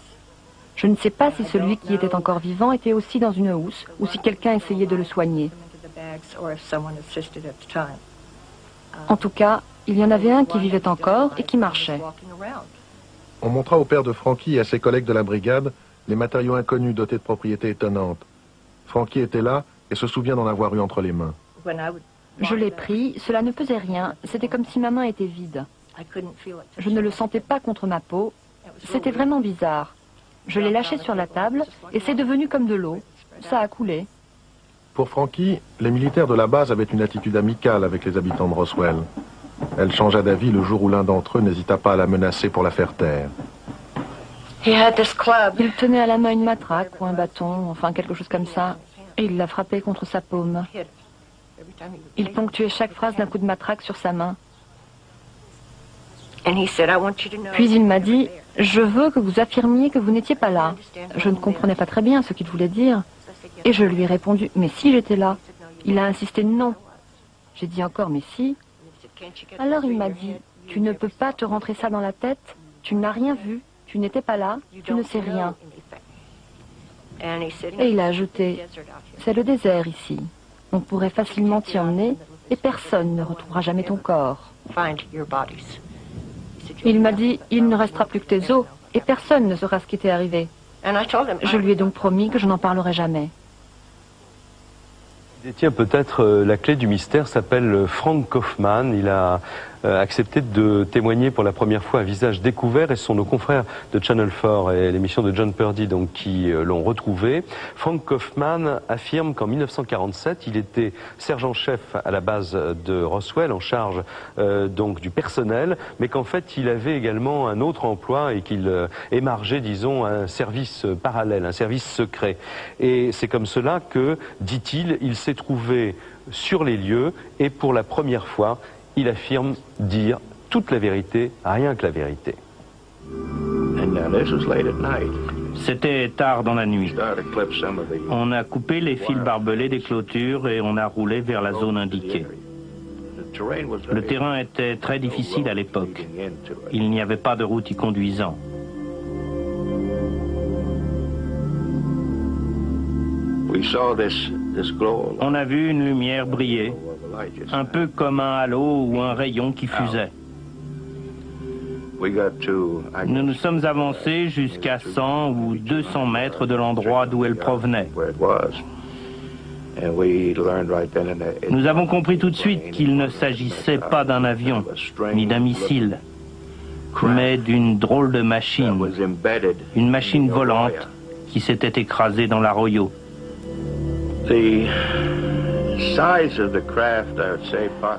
Je ne sais pas si celui qui était encore vivant était aussi dans une housse ou si quelqu'un essayait de le soigner. En tout cas, il y en avait un qui vivait encore et qui marchait. On montra au père de Frankie et à ses collègues de la brigade les matériaux inconnus dotés de propriétés étonnantes. Frankie était là et se souvient d'en avoir eu entre les mains. Je l'ai pris, cela ne pesait rien, c'était comme si ma main était vide. Je ne le sentais pas contre ma peau, c'était vraiment bizarre. Je l'ai lâché sur la table et c'est devenu comme de l'eau, ça a coulé. Pour Frankie, les militaires de la base avaient une attitude amicale avec les habitants de Roswell. Elle changea d'avis le jour où l'un d'entre eux n'hésita pas à la menacer pour la faire taire. Il tenait à la main une matraque ou un bâton, enfin quelque chose comme ça, et il la frappait contre sa paume. Il ponctuait chaque phrase d'un coup de matraque sur sa main. Puis il m'a dit, je veux que vous affirmiez que vous n'étiez pas là. Je ne comprenais pas très bien ce qu'il voulait dire. Et je lui ai répondu, mais si j'étais là. Il a insisté non. J'ai dit encore, mais si. Alors il m'a dit, tu ne peux pas te rentrer ça dans la tête, tu n'as rien vu, tu n'étais pas là, tu ne sais rien. Et il a ajouté, c'est le désert ici. On pourrait facilement t'y emmener et personne ne retrouvera jamais ton corps. Il m'a dit, il ne restera plus que tes os Et personne ne saura ce qui était arrivé. Je lui ai donc promis que je n'en parlerai jamais. Il détient peut-être la clé du mystère, s'appelle Frank Kaufman. Il a accepté de témoigner pour la première fois à visage découvert et ce sont nos confrères de Channel 4 et l'émission de John Purdy donc, qui l'ont retrouvé. Frank Kaufman affirme qu'en 1947, il était sergent-chef à la base de Roswell en charge donc du personnel, mais qu'en fait il avait également un autre emploi et qu'il émargeait, disons, un service parallèle, un service secret. Et c'est comme cela que, dit-il, il s'est trouvé sur les lieux et pour la première fois, il affirme dire toute la vérité, rien que la vérité. C'était tard dans la nuit. On a coupé les fils barbelés des clôtures et on a roulé vers la zone indiquée. Le terrain était très difficile à l'époque. Il n'y avait pas de route y conduisant. On a vu une lumière briller, un peu comme un halo ou un rayon qui fusait. Nous nous sommes avancés jusqu'à 100 ou 200 mètres de l'endroit d'où elle provenait. Nous avons compris tout de suite qu'il ne s'agissait pas d'un avion, ni d'un missile, mais d'une drôle de machine, une machine volante qui s'était écrasée dans l'arroyo.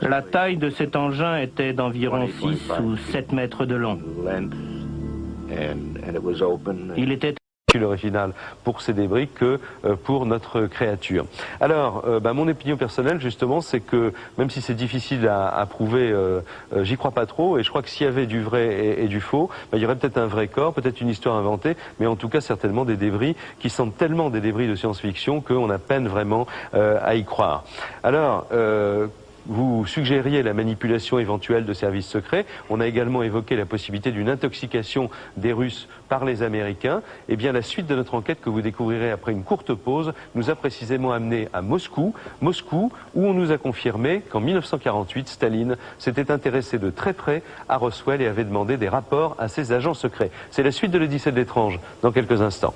La taille de cet engin était d'environ 6 ou 7 mètres de long. Il était original pour ces débris que pour notre créature. Alors, mon opinion personnelle, justement, c'est que même si c'est difficile à prouver, j'y crois pas trop, et je crois que s'il y avait du vrai et du faux, il y aurait peut-être un vrai corps, peut-être une histoire inventée, mais en tout cas certainement des débris qui semblent tellement des débris de science-fiction qu'on a peine vraiment à y croire. Alors, vous suggériez la manipulation éventuelle de services secrets. On a également évoqué la possibilité d'une intoxication des Russes par les Américains. Eh bien, la suite de notre enquête que vous découvrirez après une courte pause nous a précisément amené à Moscou, où on nous a confirmé qu'en 1948, Staline s'était intéressé de très près à Roswell et avait demandé des rapports à ses agents secrets. C'est la suite de l'Odyssée de l'étrange dans quelques instants.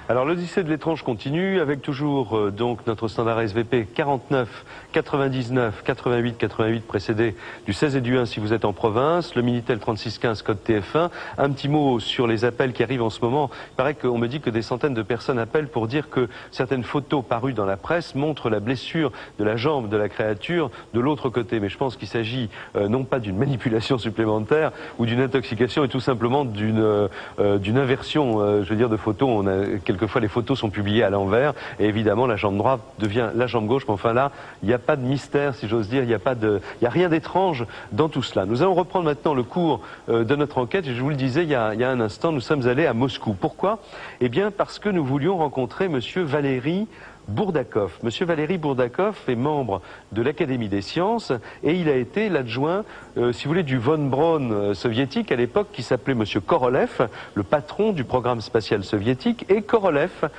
Alors l'Odyssée de l'étrange continue avec toujours donc notre standard SVP 49 99 88 88 précédé du 16 et du 1 si vous êtes en province, le Minitel 3615 code TF1. Un petit mot sur les appels qui arrivent en ce moment. Il paraît qu'on me dit que des centaines de personnes appellent pour dire que certaines photos parues dans la presse montrent la blessure de la jambe de la créature de l'autre côté. Mais je pense qu'il s'agit non pas d'une manipulation supplémentaire ou d'une intoxication et tout simplement d'une inversion, je veux dire, de photos. Quelquefois les photos sont publiées à l'envers et évidemment la jambe droite devient la jambe gauche, mais enfin là il n'y a pas de mystère si j'ose dire, il n'y a rien d'étrange dans tout cela. Nous allons reprendre maintenant le cours de notre enquête et je vous le disais il y a un instant, nous sommes allés à Moscou. Pourquoi? Eh bien parce que nous voulions rencontrer monsieur Valéry Bourdakov. Monsieur Valéry Bourdakov est membre de l'Académie des sciences et il a été l'adjoint, si vous voulez, du von Braun soviétique à l'époque qui s'appelait monsieur Korolev, le patron du programme spatial soviétique. Et Korolev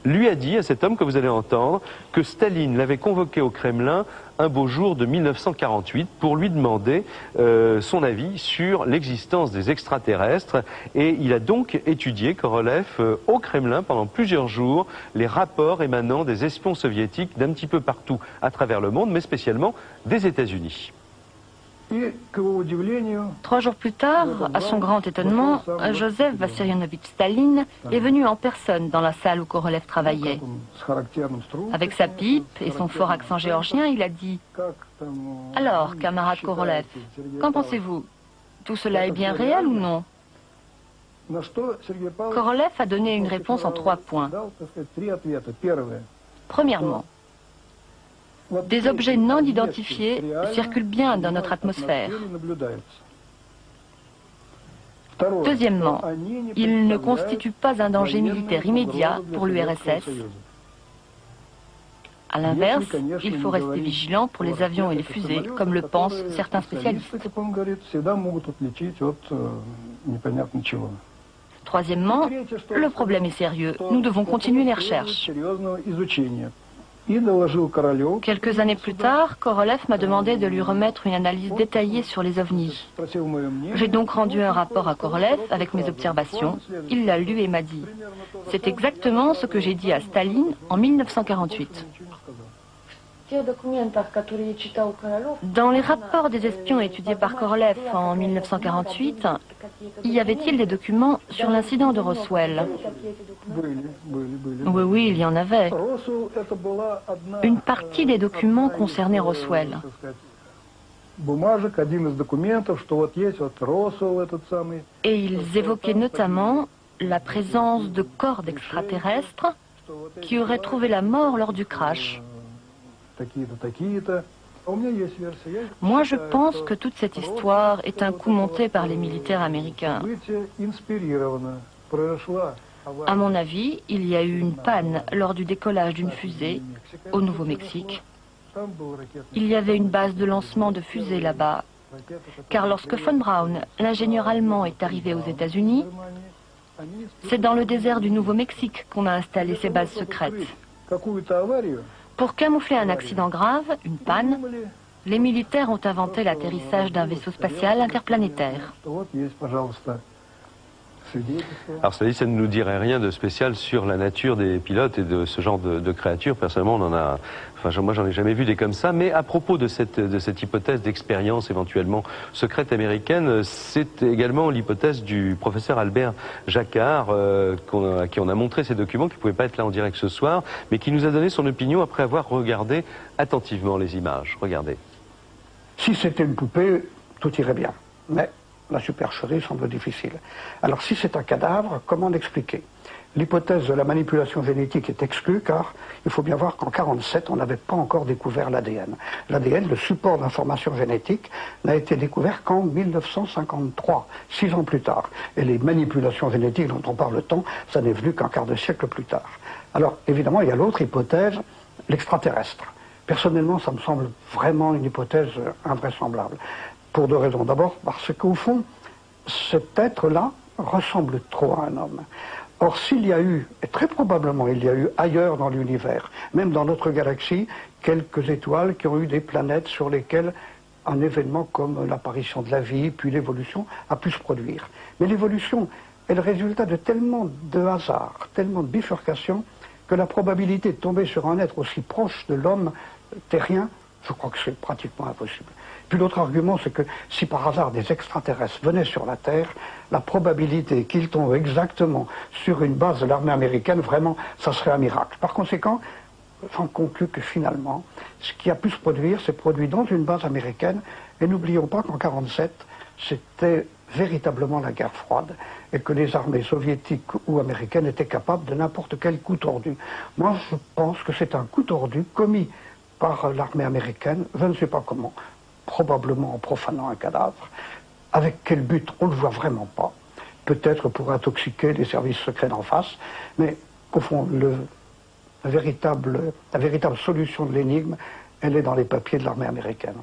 lui a dit à cet homme que vous allez entendre que Staline l'avait convoqué au Kremlin un beau jour de 1948 pour lui demander son avis sur l'existence des extraterrestres. Et il a donc étudié, Korolev, au Kremlin pendant plusieurs jours, les rapports émanant des espions soviétiques d'un petit peu partout à travers le monde, mais spécialement des États-Unis. 3 jours plus tard, à son grand étonnement, Joseph Vissarionovitch Staline est venu en personne dans la salle où Korolev travaillait. Avec sa pipe et son fort accent géorgien, il a dit « Alors, camarade Korolev, qu'en pensez-vous? Tout cela est bien réel ou non ?» Korolev a donné une réponse en 3 points. Premièrement, des objets non identifiés circulent bien dans notre atmosphère. Deuxièmement, ils ne constituent pas un danger militaire immédiat pour l'URSS. À l'inverse, il faut rester vigilant pour les avions et les fusées, comme le pensent certains spécialistes. Troisièmement, le problème est sérieux. Nous devons continuer les recherches. Quelques années plus tard, Korolev m'a demandé de lui remettre une analyse détaillée sur les ovnis. J'ai donc rendu un rapport à Korolev avec mes observations. Il l'a lu et m'a dit « C'est exactement ce que j'ai dit à Staline en 1948 ». Dans les rapports des espions étudiés par Korolev en 1948, y avait-il des documents sur l'incident de Roswell? Oui, il y en avait. Une partie des documents concernaient Roswell. Et ils évoquaient notamment la présence de corps d'extraterrestres qui auraient trouvé la mort lors du crash. Moi, je pense que toute cette histoire est un coup monté par les militaires américains. À mon avis, il y a eu une panne lors du décollage d'une fusée au Nouveau-Mexique. Il y avait une base de lancement de fusées là-bas, car lorsque von Braun, l'ingénieur allemand, est arrivé aux États-Unis, c'est dans le désert du Nouveau-Mexique qu'on a installé ces bases secrètes. Pour camoufler un accident grave, une panne, les militaires ont inventé l'atterrissage d'un vaisseau spatial interplanétaire. Alors cela dit, ça ne nous dirait rien de spécial sur la nature des pilotes et de ce genre de créatures. Personnellement, moi j'en ai jamais vu des comme ça. Mais à propos de cette hypothèse d'expérience éventuellement secrète américaine, c'est également l'hypothèse du professeur Albert Jacquard, à qui on a montré ces documents, qui ne pouvaient pas être là en direct ce soir, mais qui nous a donné son opinion après avoir regardé attentivement les images. Regardez. Si c'était une poupée, tout irait bien. Mais la supercherie semble difficile. Alors si c'est un cadavre, comment l'expliquer? L'hypothèse de la manipulation génétique est exclue car il faut bien voir qu'en 1947, on n'avait pas encore découvert l'ADN. L'ADN, le support d'information génétique, n'a été découvert qu'en 1953, 6 ans plus tard. Et les manipulations génétiques dont on parle tant, ça n'est venu qu'un quart de siècle plus tard. Alors évidemment, il y a l'autre hypothèse, l'extraterrestre. Personnellement, ça me semble vraiment une hypothèse invraisemblable. Pour 2 raisons. D'abord, parce qu'au fond, cet être-là ressemble trop à un homme. Or, s'il y a eu, et très probablement il y a eu ailleurs dans l'univers, même dans notre galaxie, quelques étoiles qui ont eu des planètes sur lesquelles un événement comme l'apparition de la vie, puis l'évolution, a pu se produire. Mais l'évolution est le résultat de tellement de hasards, tellement de bifurcations, que la probabilité de tomber sur un être aussi proche de l'homme terrien, je crois que c'est pratiquement impossible. Puis l'autre argument, c'est que si par hasard des extraterrestres venaient sur la Terre, la probabilité qu'ils tombent exactement sur une base de l'armée américaine, vraiment, ça serait un miracle. Par conséquent, j'en conclus que finalement, ce qui a pu se produire, s'est produit dans une base américaine, et n'oublions pas qu'en 1947, c'était véritablement la guerre froide, et que les armées soviétiques ou américaines étaient capables de n'importe quel coup tordu. Moi, je pense que c'est un coup tordu commis par l'armée américaine, je ne sais pas comment, probablement en profanant un cadavre. Avec quel but, on ne le voit vraiment pas. Peut-être pour intoxiquer les services secrets d'en face, mais au fond, la véritable solution de l'énigme, elle est dans les papiers de l'armée américaine.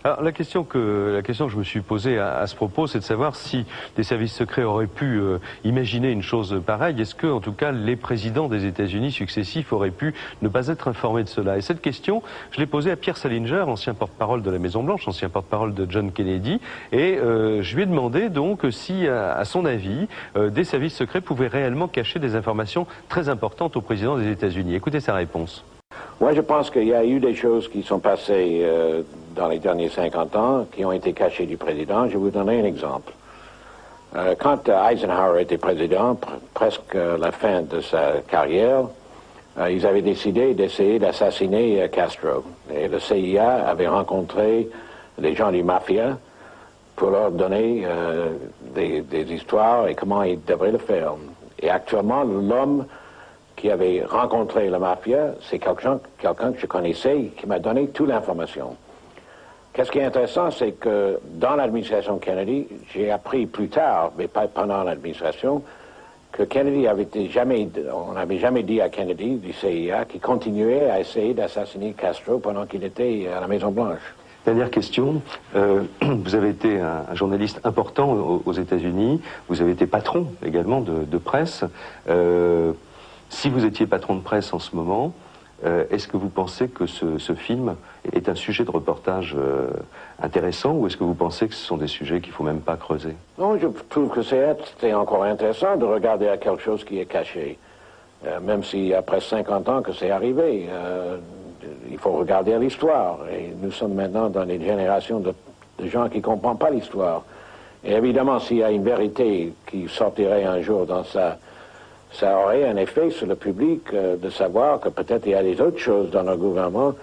Alors, la question que je me suis posée à ce propos, c'est de savoir si des services secrets auraient pu imaginer une chose pareille. Est-ce que, en tout cas, les présidents des États-Unis successifs auraient pu ne pas être informés de cela? Et cette question, je l'ai posée à Pierre Salinger, ancien porte-parole de la Maison-Blanche, ancien porte-parole de John Kennedy, et je lui ai demandé donc si, à son avis, des services secrets pouvaient réellement cacher des informations très importantes au président des États-Unis. Écoutez sa réponse. Moi, je pense qu'il y a eu des choses qui sont passées dans les derniers 50 ans qui ont été cachées du président. Je vais vous donner un exemple. Quand Eisenhower était président, presque la fin de sa carrière, ils avaient décidé d'essayer d'assassiner Castro. Et le CIA avait rencontré des gens du mafia pour leur donner des histoires et comment ils devraient le faire. Et actuellement, l'homme qui avait rencontré la mafia, c'est quelqu'un que je connaissais, qui m'a donné toute l'information. Qu'est-ce qui est intéressant, c'est que dans l'administration Kennedy, j'ai appris plus tard, mais pas pendant l'administration, que Kennedy on n'avait jamais dit à Kennedy, du CIA, qu'il continuait à essayer d'assassiner Castro pendant qu'il était à la Maison-Blanche. Dernière question. Vous avez été un journaliste important aux États-Unis. Vous avez été patron également de presse. Si vous étiez patron de presse en ce moment, est-ce que vous pensez que ce film est un sujet de reportage intéressant, ou est-ce que vous pensez que ce sont des sujets qu'il ne faut même pas creuser? Non, je trouve que c'est encore intéressant de regarder à quelque chose qui est caché. Même si après 50 ans que c'est arrivé, il faut regarder à l'histoire. Et nous sommes maintenant dans une génération de gens qui ne comprennent pas l'histoire. Et évidemment, s'il y a une vérité qui sortirait un jour dans ça, ça aurait un effet sur le public de savoir que peut-être il y a des autres choses dans le gouvernement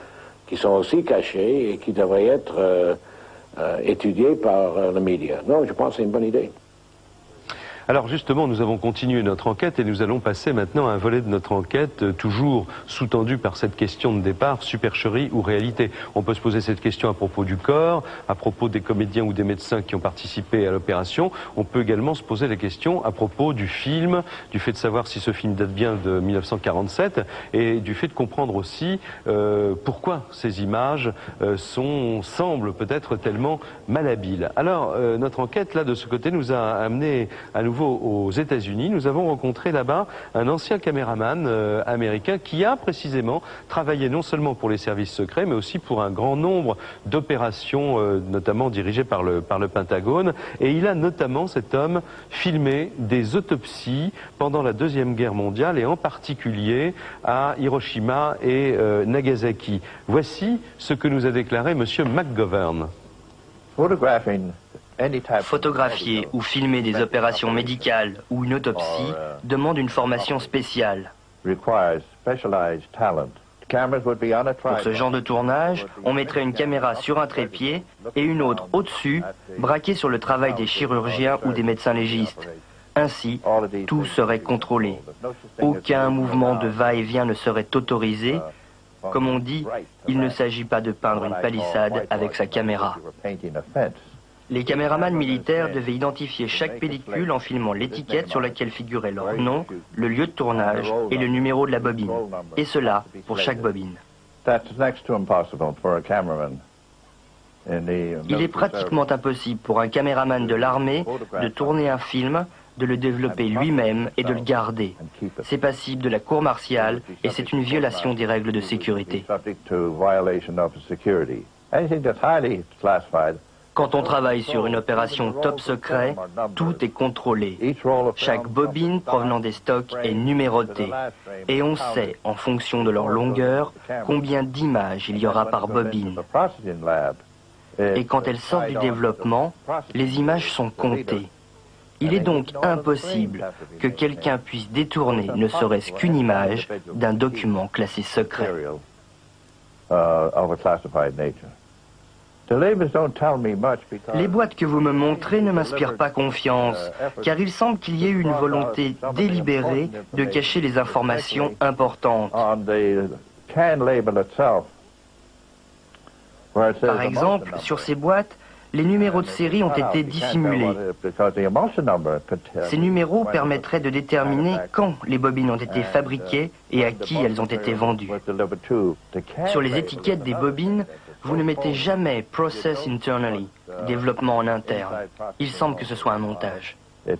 qui sont aussi cachées et qui devraient être étudiées par les médias. Non, je pense que c'est une bonne idée. Alors justement, nous avons continué notre enquête et nous allons passer maintenant à un volet de notre enquête toujours sous-tendu par cette question de départ, supercherie ou réalité. On peut se poser cette question à propos du corps, à propos des comédiens ou des médecins qui ont participé à l'opération. On peut également se poser la question à propos du film, du fait de savoir si ce film date bien de 1947 et du fait de comprendre aussi pourquoi ces images semblent peut-être tellement malhabiles. Alors notre enquête là de ce côté nous a amené à nouveau aux États-Unis. Nous avons rencontré là-bas un ancien caméraman américain qui a précisément travaillé non seulement pour les services secrets, mais aussi pour un grand nombre d'opérations, notamment dirigées par le Pentagone. Et il a notamment, cet homme, filmé des autopsies pendant la Deuxième Guerre mondiale, et en particulier à Hiroshima et Nagasaki. Voici ce que nous a déclaré M. McGovern. Photographier ou filmer des opérations médicales ou une autopsie demande une formation spéciale. Pour ce genre de tournage, on mettrait une caméra sur un trépied et une autre au-dessus, braquée sur le travail des chirurgiens ou des médecins légistes. Ainsi, tout serait contrôlé. Aucun mouvement de va-et-vient ne serait autorisé. Comme on dit, il ne s'agit pas de peindre une palissade avec sa caméra. Les caméramans militaires devaient identifier chaque pellicule en filmant l'étiquette sur laquelle figurait leur nom, le lieu de tournage et le numéro de la bobine. Et cela pour chaque bobine. Il est pratiquement impossible pour un caméraman de l'armée de tourner un film, de le développer lui-même et de le garder. C'est passible de la cour martiale et c'est une violation des règles de sécurité. Quand on travaille sur une opération top secret, tout est contrôlé. Chaque bobine provenant des stocks est numérotée. Et on sait, en fonction de leur longueur, combien d'images il y aura par bobine. Et quand elles sortent du développement, les images sont comptées. Il est donc impossible que quelqu'un puisse détourner ne serait-ce qu'une image d'un document classé secret. Les boîtes que vous me montrez ne m'inspirent pas confiance, car il semble qu'il y ait eu une volonté délibérée de cacher les informations importantes. Par exemple, sur ces boîtes, les numéros de série ont été dissimulés. Ces numéros permettraient de déterminer quand les bobines ont été fabriquées et à qui elles ont été vendues. Sur les étiquettes des bobines, vous ne mettez jamais « process internally », développement en interne. Il semble que ce soit un montage. Ce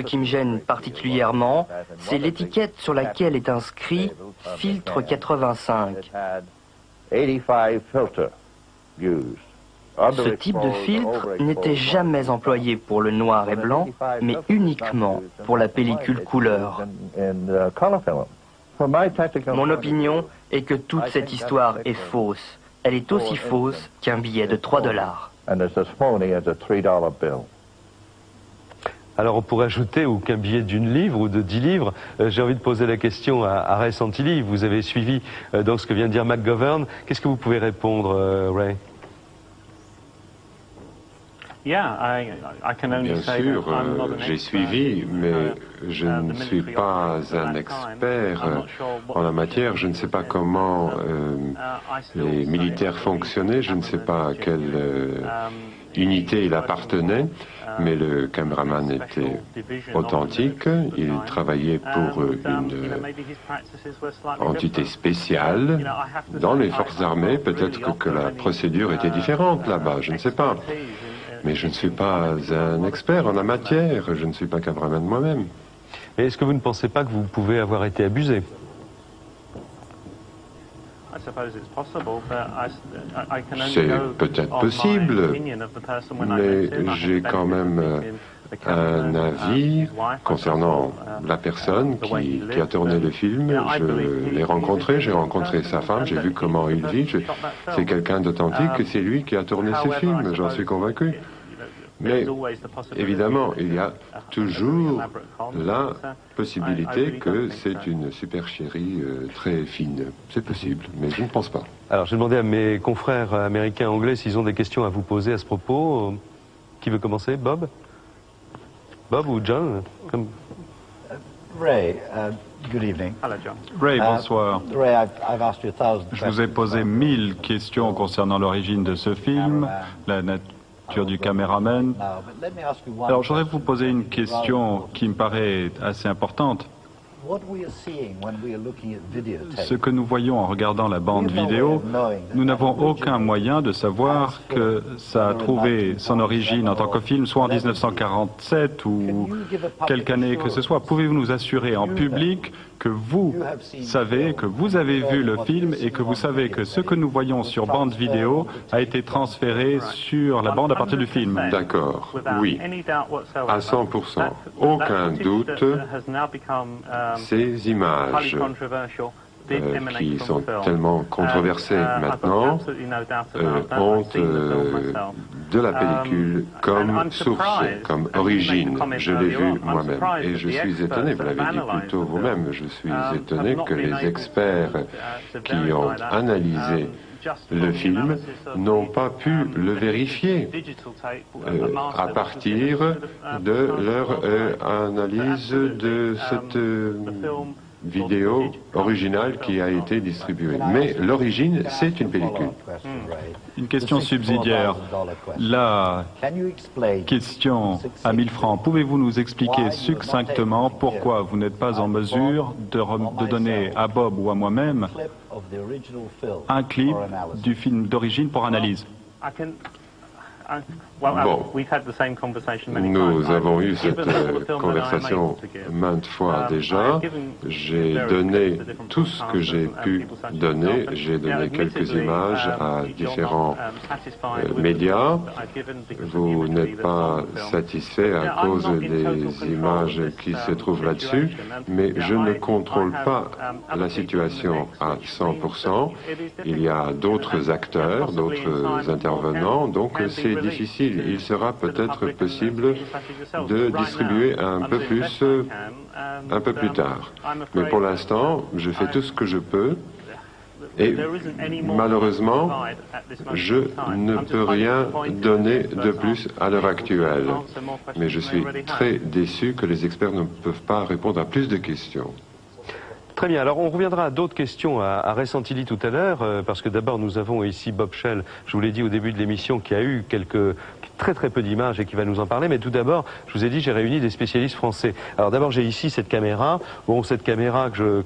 qui me gêne particulièrement, c'est l'étiquette sur laquelle est inscrit « filtre 85 ». Ce type de filtre n'était jamais employé pour le noir et blanc, mais uniquement pour la pellicule couleur. Mon opinion est que toute cette histoire est fausse. Elle est aussi fausse qu'un billet de $3. Alors on pourrait ajouter, ou qu'un billet d'une livre ou de 10 livres, j'ai envie de poser la question à Ray Santilli. Vous avez suivi donc ce que vient de dire McGovern. Qu'est-ce que vous pouvez répondre, Ray? Bien sûr, j'ai suivi, mais je ne suis pas un expert en la matière. Je ne sais pas comment les militaires fonctionnaient, je ne sais pas à quelle unité il appartenait. Mais le caméraman était authentique, il travaillait pour une entité spéciale dans les forces armées. Peut-être que la procédure était différente là-bas, je ne sais pas. Mais je ne suis pas un expert en la matière, je ne suis pas caméraman moi-même. Mais est-ce que vous ne pensez pas que vous pouvez avoir été abusé? C'est peut-être possible, mais j'ai quand même un avis concernant la personne qui a tourné le film. Je l'ai rencontré, j'ai rencontré sa femme, j'ai vu comment il vit. C'est quelqu'un d'authentique et c'est lui qui a tourné ce film, j'en suis convaincu. Mais évidemment, il y a toujours la possibilité que c'est une supercherie très fine. C'est possible, mais je ne pense pas. Alors, j'ai demandé à mes confrères américains et anglais s'ils ont des questions à vous poser à ce propos. Qui veut commencer? Bob? Bob ou John? Ray, good evening. Hello, John. Ray, bonsoir. Ray, I've asked you 1,000 questions. Je vous ai posé 1000 questions concernant l'origine de ce film, la nature du caméraman. Alors, je voudrais vous poser une question qui me paraît assez importante. Ce que nous voyons en regardant la bande vidéo, nous n'avons aucun moyen de savoir que ça a trouvé son origine en tant que film, soit en 1947 ou quelque année que ce soit. Pouvez-vous nous assurer en public que vous savez, que vous avez vu le film et que vous savez que ce que nous voyons sur bande vidéo a été transféré sur la bande à partir du film? D'accord, oui, à 100%. Aucun doute. Ces images qui sont tellement controversées maintenant ont de la pellicule comme source, comme origine. Je l'ai vu moi-même et je suis étonné, vous l'avez dit plus tôt vous-même, je suis étonné que les experts qui ont analysé le film n'ont pas pu le vérifier à partir de leur analyse de cette vidéo originale qui a été distribuée. Mais l'origine, c'est une pellicule. Une question subsidiaire. La question à 1000 francs. Pouvez-vous nous expliquer succinctement pourquoi vous n'êtes pas en mesure de donner à Bob ou à moi-même un clip du film d'origine pour analyse? Bon, nous avons eu cette conversation maintes fois déjà. J'ai donné tout ce que j'ai pu donner. J'ai donné quelques images à différents médias. Vous n'êtes pas satisfait à cause des images qui se trouvent là-dessus, mais je ne contrôle pas la situation à 100%. Il y a d'autres acteurs, d'autres intervenants, donc c'est difficile. Il sera peut-être possible de distribuer un peu plus tard. Mais pour l'instant, je fais tout ce que je peux et malheureusement, je ne peux rien donner de plus à l'heure actuelle. Mais je suis très déçu que les experts ne peuvent pas répondre à plus de questions. Très bien, alors on reviendra à d'autres questions à Ray Santilli tout à l'heure, parce que d'abord nous avons ici Bob Shell, je vous l'ai dit au début de l'émission, qui a eu très peu d'images et qui va nous en parler, mais tout d'abord, je vous ai dit, j'ai réuni des spécialistes français. Alors d'abord, j'ai ici cette caméra, cette caméra que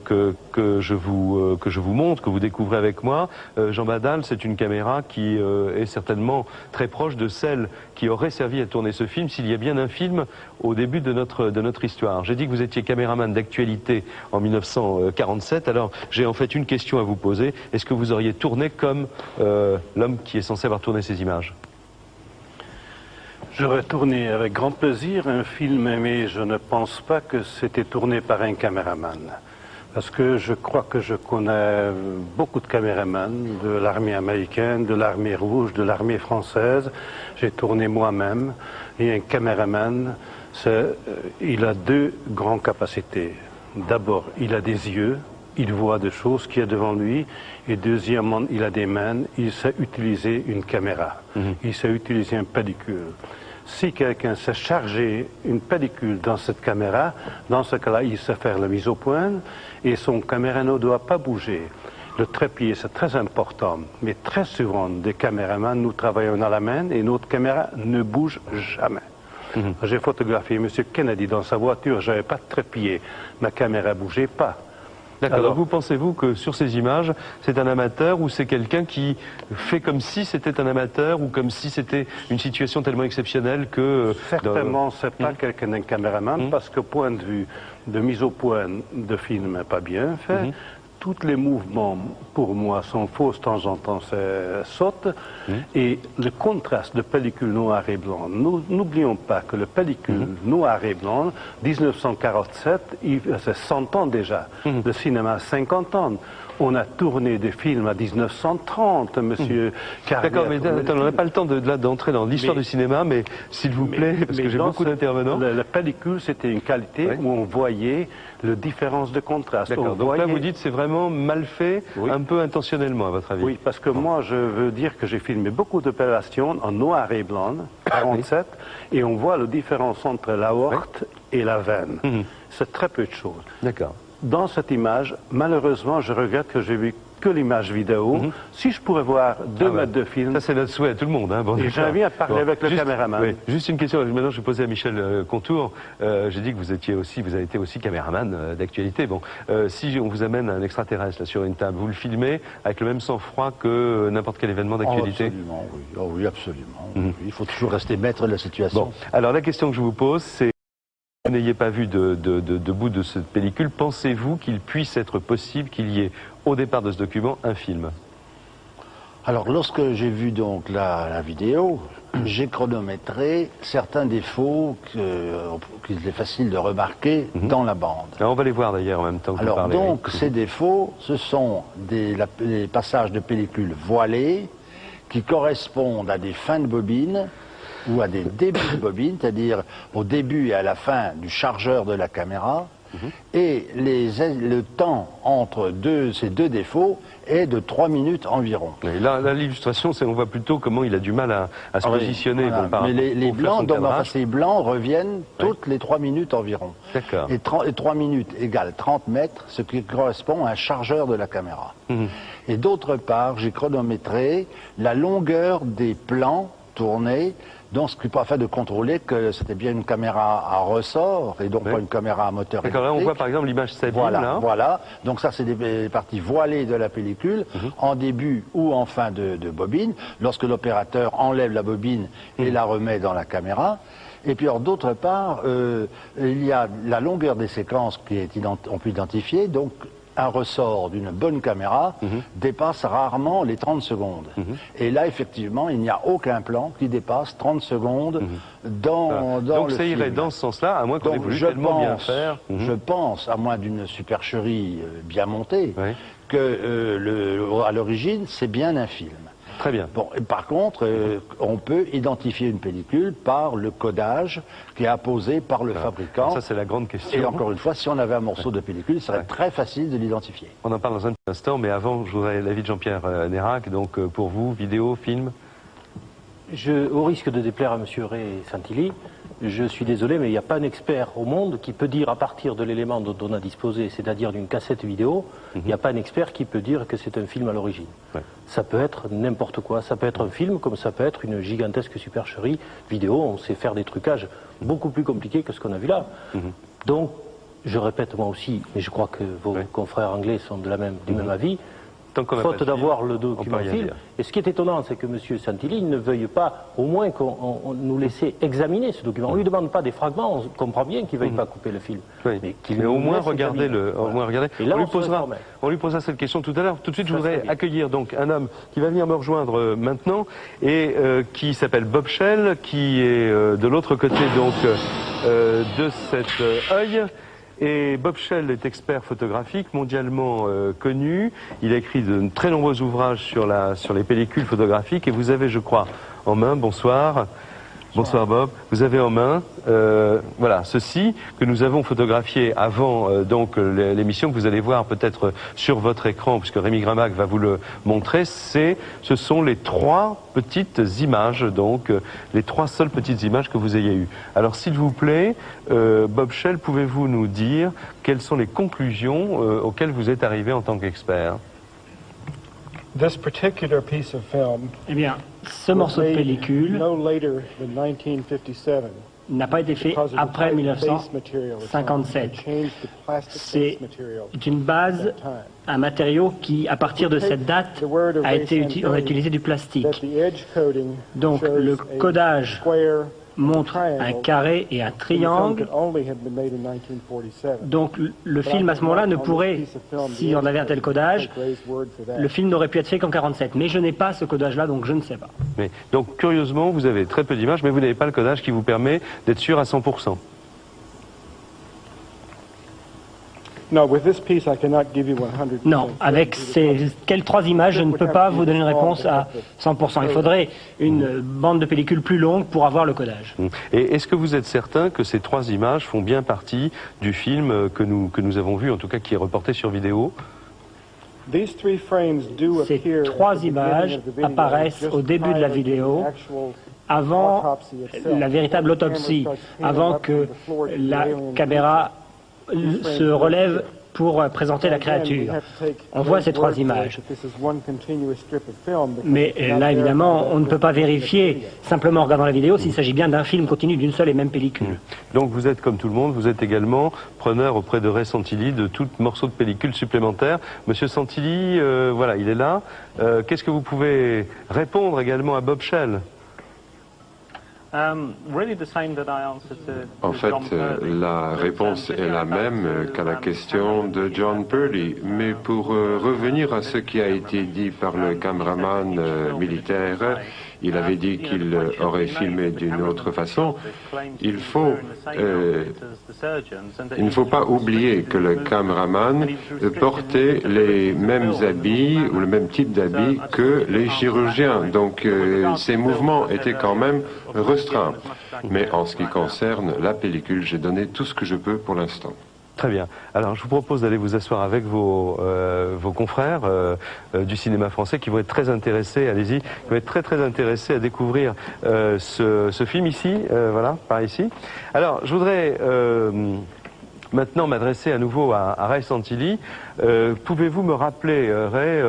je vous montre, que vous découvrez avec moi. Jean Badal, c'est une caméra qui est certainement très proche de celle qui aurait servi à tourner ce film, s'il y a bien un film au début de notre histoire. J'ai dit que vous étiez caméraman d'actualité en 1947, alors j'ai en fait une question à vous poser. Est-ce que vous auriez tourné comme l'homme qui est censé avoir tourné ces images? J'aurais tourné avec grand plaisir un film, mais je ne pense pas que c'était tourné par un caméraman. Parce que je crois que je connais beaucoup de caméramans de l'armée américaine, de l'armée rouge, de l'armée française. J'ai tourné moi-même. Et un caméraman, il a deux grandes capacités. D'abord, il a des yeux, il voit des choses qu'il y a devant lui. Et deuxièmement, il a des mains, il sait utiliser une caméra. Il sait utiliser une pellicule. Si quelqu'un sait charger une pellicule dans cette caméra, dans ce cas-là, il sait faire la mise au point et son caméra ne doit pas bouger. Le trépied, c'est très important, mais très souvent, des caméramans, nous travaillons à la main et notre caméra ne bouge jamais. J'ai photographié M. Kennedy dans sa voiture, je n'avais pas de trépied, ma caméra ne bougeait pas. D'accord, donc vous pensez-vous que sur ces images, c'est un amateur ou c'est quelqu'un qui fait comme si c'était un amateur ou comme si c'était une situation tellement exceptionnelle que... Certainement, ce n'est pas quelqu'un d'un caméraman, parce que point de vue de mise au point de film n'est pas bien fait. Tous les mouvements, pour moi, sont faux, de temps en temps, sautent. Et le contraste de pellicule noir et blanc, n'oublions pas que le pellicule noir et blanc, 1947, c'est 100 ans déjà. Le cinéma, 50 ans. On a tourné des films à 1930, monsieur Carrière. D'accord, mais on n'a pas le temps d'entrer dans l'histoire du cinéma, mais s'il vous plaît, parce que j'ai beaucoup d'intervenants. La pellicule, c'était une qualité où on voyait la différence de contraste. D'accord, donc là vous dites c'est vraiment mal fait, un peu intentionnellement à votre avis. Oui, parce que moi je veux dire que j'ai filmé beaucoup d'opérations en noir et blanc, 47, et on voit la différence entre l'aorte et la veine. C'est très peu de choses. D'accord. Dans cette image, malheureusement, je regrette que j'ai vu que l'image vidéo. Si je pourrais voir 2 mètres de film... Ça, c'est notre souhait à tout le monde. Hein. Bon, et j'aimerais bien parler avec le caméraman. Oui, juste une question. Maintenant, je vais poser à Michel Contour. J'ai dit que vous avez été aussi caméraman d'actualité. Bon, si on vous amène un extraterrestre là, sur une table, vous le filmez avec le même sang-froid que n'importe quel événement d'actualité? Absolument, oui. Oh, oui, absolument. Il faut toujours rester maître de la situation. Bon, alors la question que je vous pose, c'est... Vous n'ayez pas vu de bout de cette pellicule, pensez-vous qu'il puisse être possible qu'il y ait, au départ de ce document, un film? Alors, lorsque j'ai vu donc la vidéo, j'ai chronométré certains défauts qu'il est facile de remarquer dans la bande. Alors, on va les voir d'ailleurs en même temps que Alors, vous parlez. donc, ces défauts, ce sont des passages de pellicule voilés qui correspondent à des fins de bobine ou à des débuts de bobine, c'est-à-dire au début et à la fin du chargeur de la caméra, et le temps entre ces deux défauts est de 3 minutes environ. Et là, l'illustration, on voit plutôt comment il a du mal à se positionner. Voilà. Bon, mais les blancs, ces blancs reviennent toutes les 3 minutes environ. D'accord. Et 3 minutes égale 30 mètres, ce qui correspond à un chargeur de la caméra. Et d'autre part, j'ai chronométré la longueur des plans tournés, donc afin de contrôler que c'était bien une caméra à ressort et donc pas une caméra à moteur électrique. D'accord, là on voit par exemple l'image 7. Voilà, donc ça c'est des parties voilées de la pellicule en début ou en fin de bobine, lorsque l'opérateur enlève la bobine et la remet dans la caméra. Et puis d'autre part, il y a la longueur des séquences on peut identifier, donc un ressort d'une bonne caméra dépasse rarement les 30 secondes. Et là, effectivement, il n'y a aucun plan qui dépasse 30 secondes dans le film. Donc ça irait dans ce sens-là, à moins qu'on ait voulu tellement bien faire. Je pense, à moins d'une supercherie bien montée, que à l'origine, c'est bien un film. Très bien. Bon, et par contre, on peut identifier une pellicule par le codage qui est apposé par le fabricant. Ça, c'est la grande question. Et encore une fois, si on avait un morceau de pellicule, il serait très facile de l'identifier. On en parle dans un petit instant, mais avant, je voudrais l'avis de Jean-Pierre Nérac. Donc, pour vous, vidéo, film? Au risque de déplaire à M. Ray et Santilli, je suis désolé, mais il n'y a pas un expert au monde qui peut dire, à partir de l'élément dont on a disposé, c'est-à-dire d'une cassette vidéo, il n'y a pas un expert qui peut dire que c'est un film à l'origine. Ça peut être n'importe quoi. Ça peut être un film, comme ça peut être une gigantesque supercherie vidéo. On sait faire des trucages beaucoup plus compliqués que ce qu'on a vu là. Donc, je répète moi aussi, mais je crois que vos confrères anglais sont du même avis, faute d'avoir le document film. Et ce qui est étonnant, c'est que M. Santilli ne veuille pas, au moins, qu'on nous laisse examiner ce document. On ne lui demande pas des fragments, on comprend bien qu'il ne veuille pas couper le film. Mais au moins regarder Et là, on lui posera cette question tout à l'heure. Tout de suite, je voudrais accueillir donc un homme qui va venir me rejoindre maintenant et qui s'appelle Bob Shell, qui est de l'autre côté donc de cet œil. Et Bob Shell est expert photographique mondialement connu. Il a écrit de très nombreux ouvrages sur les pellicules photographiques. Et vous avez, je crois, en main, bonsoir. Bonsoir Bob. Vous avez en main, voilà, ceci que nous avons photographié avant donc l'émission que vous allez voir peut-être sur votre écran, puisque Rémi Gramac va vous le montrer. Ce sont les 3 petites images, donc les 3 seules petites images que vous ayez eues. Alors s'il vous plaît, Bob Shell, pouvez-vous nous dire quelles sont les conclusions auxquelles vous êtes arrivé en tant qu'expert? Eh bien, ce morceau de pellicule, n'a pas été fait après 1957. C'est une base, un matériau qui, à partir de cette date, on a utilisé du plastique. Donc le codage montre un carré et un triangle. Donc le film à ce moment-là ne pourrait, si on avait un tel codage, le film n'aurait pu être fait qu'en 1947. Mais je n'ai pas ce codage-là, donc je ne sais pas. Mais, donc curieusement, vous avez très peu d'images, mais vous n'avez pas le codage qui vous permet d'être sûr à 100%. Non, avec ces trois images, je ne peux pas vous donner une réponse à 100%. Il faudrait une bande de pellicule plus longue pour avoir le codage. Et est-ce que vous êtes certain que ces 3 images font bien partie du film que nous avons vu, en tout cas qui est reporté sur vidéo? Ces 3 images apparaissent au début de la vidéo, avant la véritable autopsie, avant que la caméra se relève pour présenter la créature. On voit ces 3 images. Mais là, évidemment, on ne peut pas vérifier, simplement en regardant la vidéo, s'il s'agit bien d'un film continu d'une seule et même pellicule. Donc vous êtes, comme tout le monde, vous êtes également preneur auprès de Ray Santilli de tout morceau de pellicule supplémentaire. Monsieur Santilli, voilà, il est là. Qu'est-ce que vous pouvez répondre également à Bob Shell? En fait, la réponse est la même qu'à la question de John Purdy. Mais pour revenir à ce qui a été dit par le caméraman militaire, il avait dit qu'il aurait filmé d'une autre façon. Il ne faut pas oublier que le caméraman portait les mêmes habits ou le même type d'habits que les chirurgiens. Donc ses mouvements étaient quand même restreints. Mais en ce qui concerne la pellicule, j'ai donné tout ce que je peux pour l'instant. Très bien. Alors, je vous propose d'aller vous asseoir avec vos confrères du cinéma français qui vont être très intéressés, allez-y, qui vont être très très intéressés à découvrir ce film ici, voilà, par ici. Alors, je voudrais maintenant m'adresser à nouveau à Ray Santilli. Pouvez-vous me rappeler, Ray,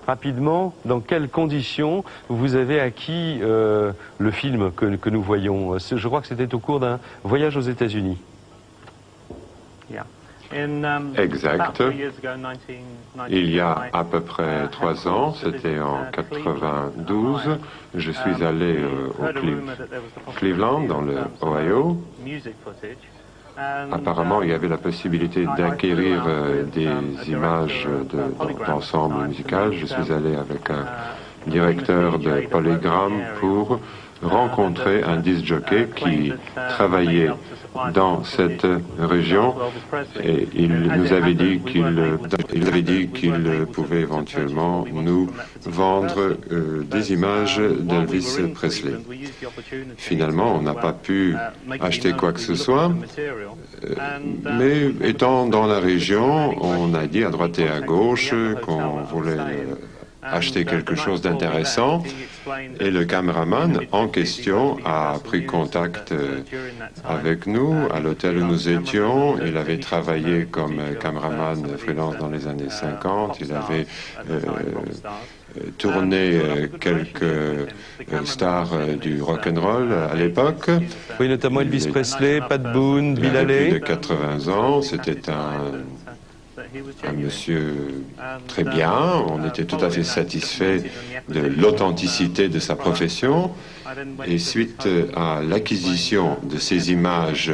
rapidement, dans quelles conditions vous avez acquis le film que nous voyons? Je crois que c'était au cours d'un voyage aux États-Unis. Exact. Il y a à peu près 3 ans, c'était en 92, je suis allé au Cleveland, dans le Ohio. Apparemment, il y avait la possibilité d'acquérir des images d'ensemble musical. Je suis allé avec un directeur de Polygram pour rencontrer un disc jockey qui travaillait dans cette région et il nous avait dit qu'il pouvait éventuellement nous vendre des images d'Elvis Presley. Finalement, on n'a pas pu acheter quoi que ce soit, mais étant dans la région, on a dit à droite et à gauche qu'on voulait acheter quelque chose d'intéressant et le caméraman en question a pris contact avec nous à l'hôtel où nous étions. Il avait travaillé comme caméraman freelance dans les années 50. Il avait tourné quelques stars du rock'n'roll à l'époque. Oui, notamment Elvis Presley, Pat Boone, Bill Haley. Il avait plus de 80 ans. C'était un monsieur très bien, on était tout à fait satisfait de l'authenticité de sa profession et suite à l'acquisition de ces images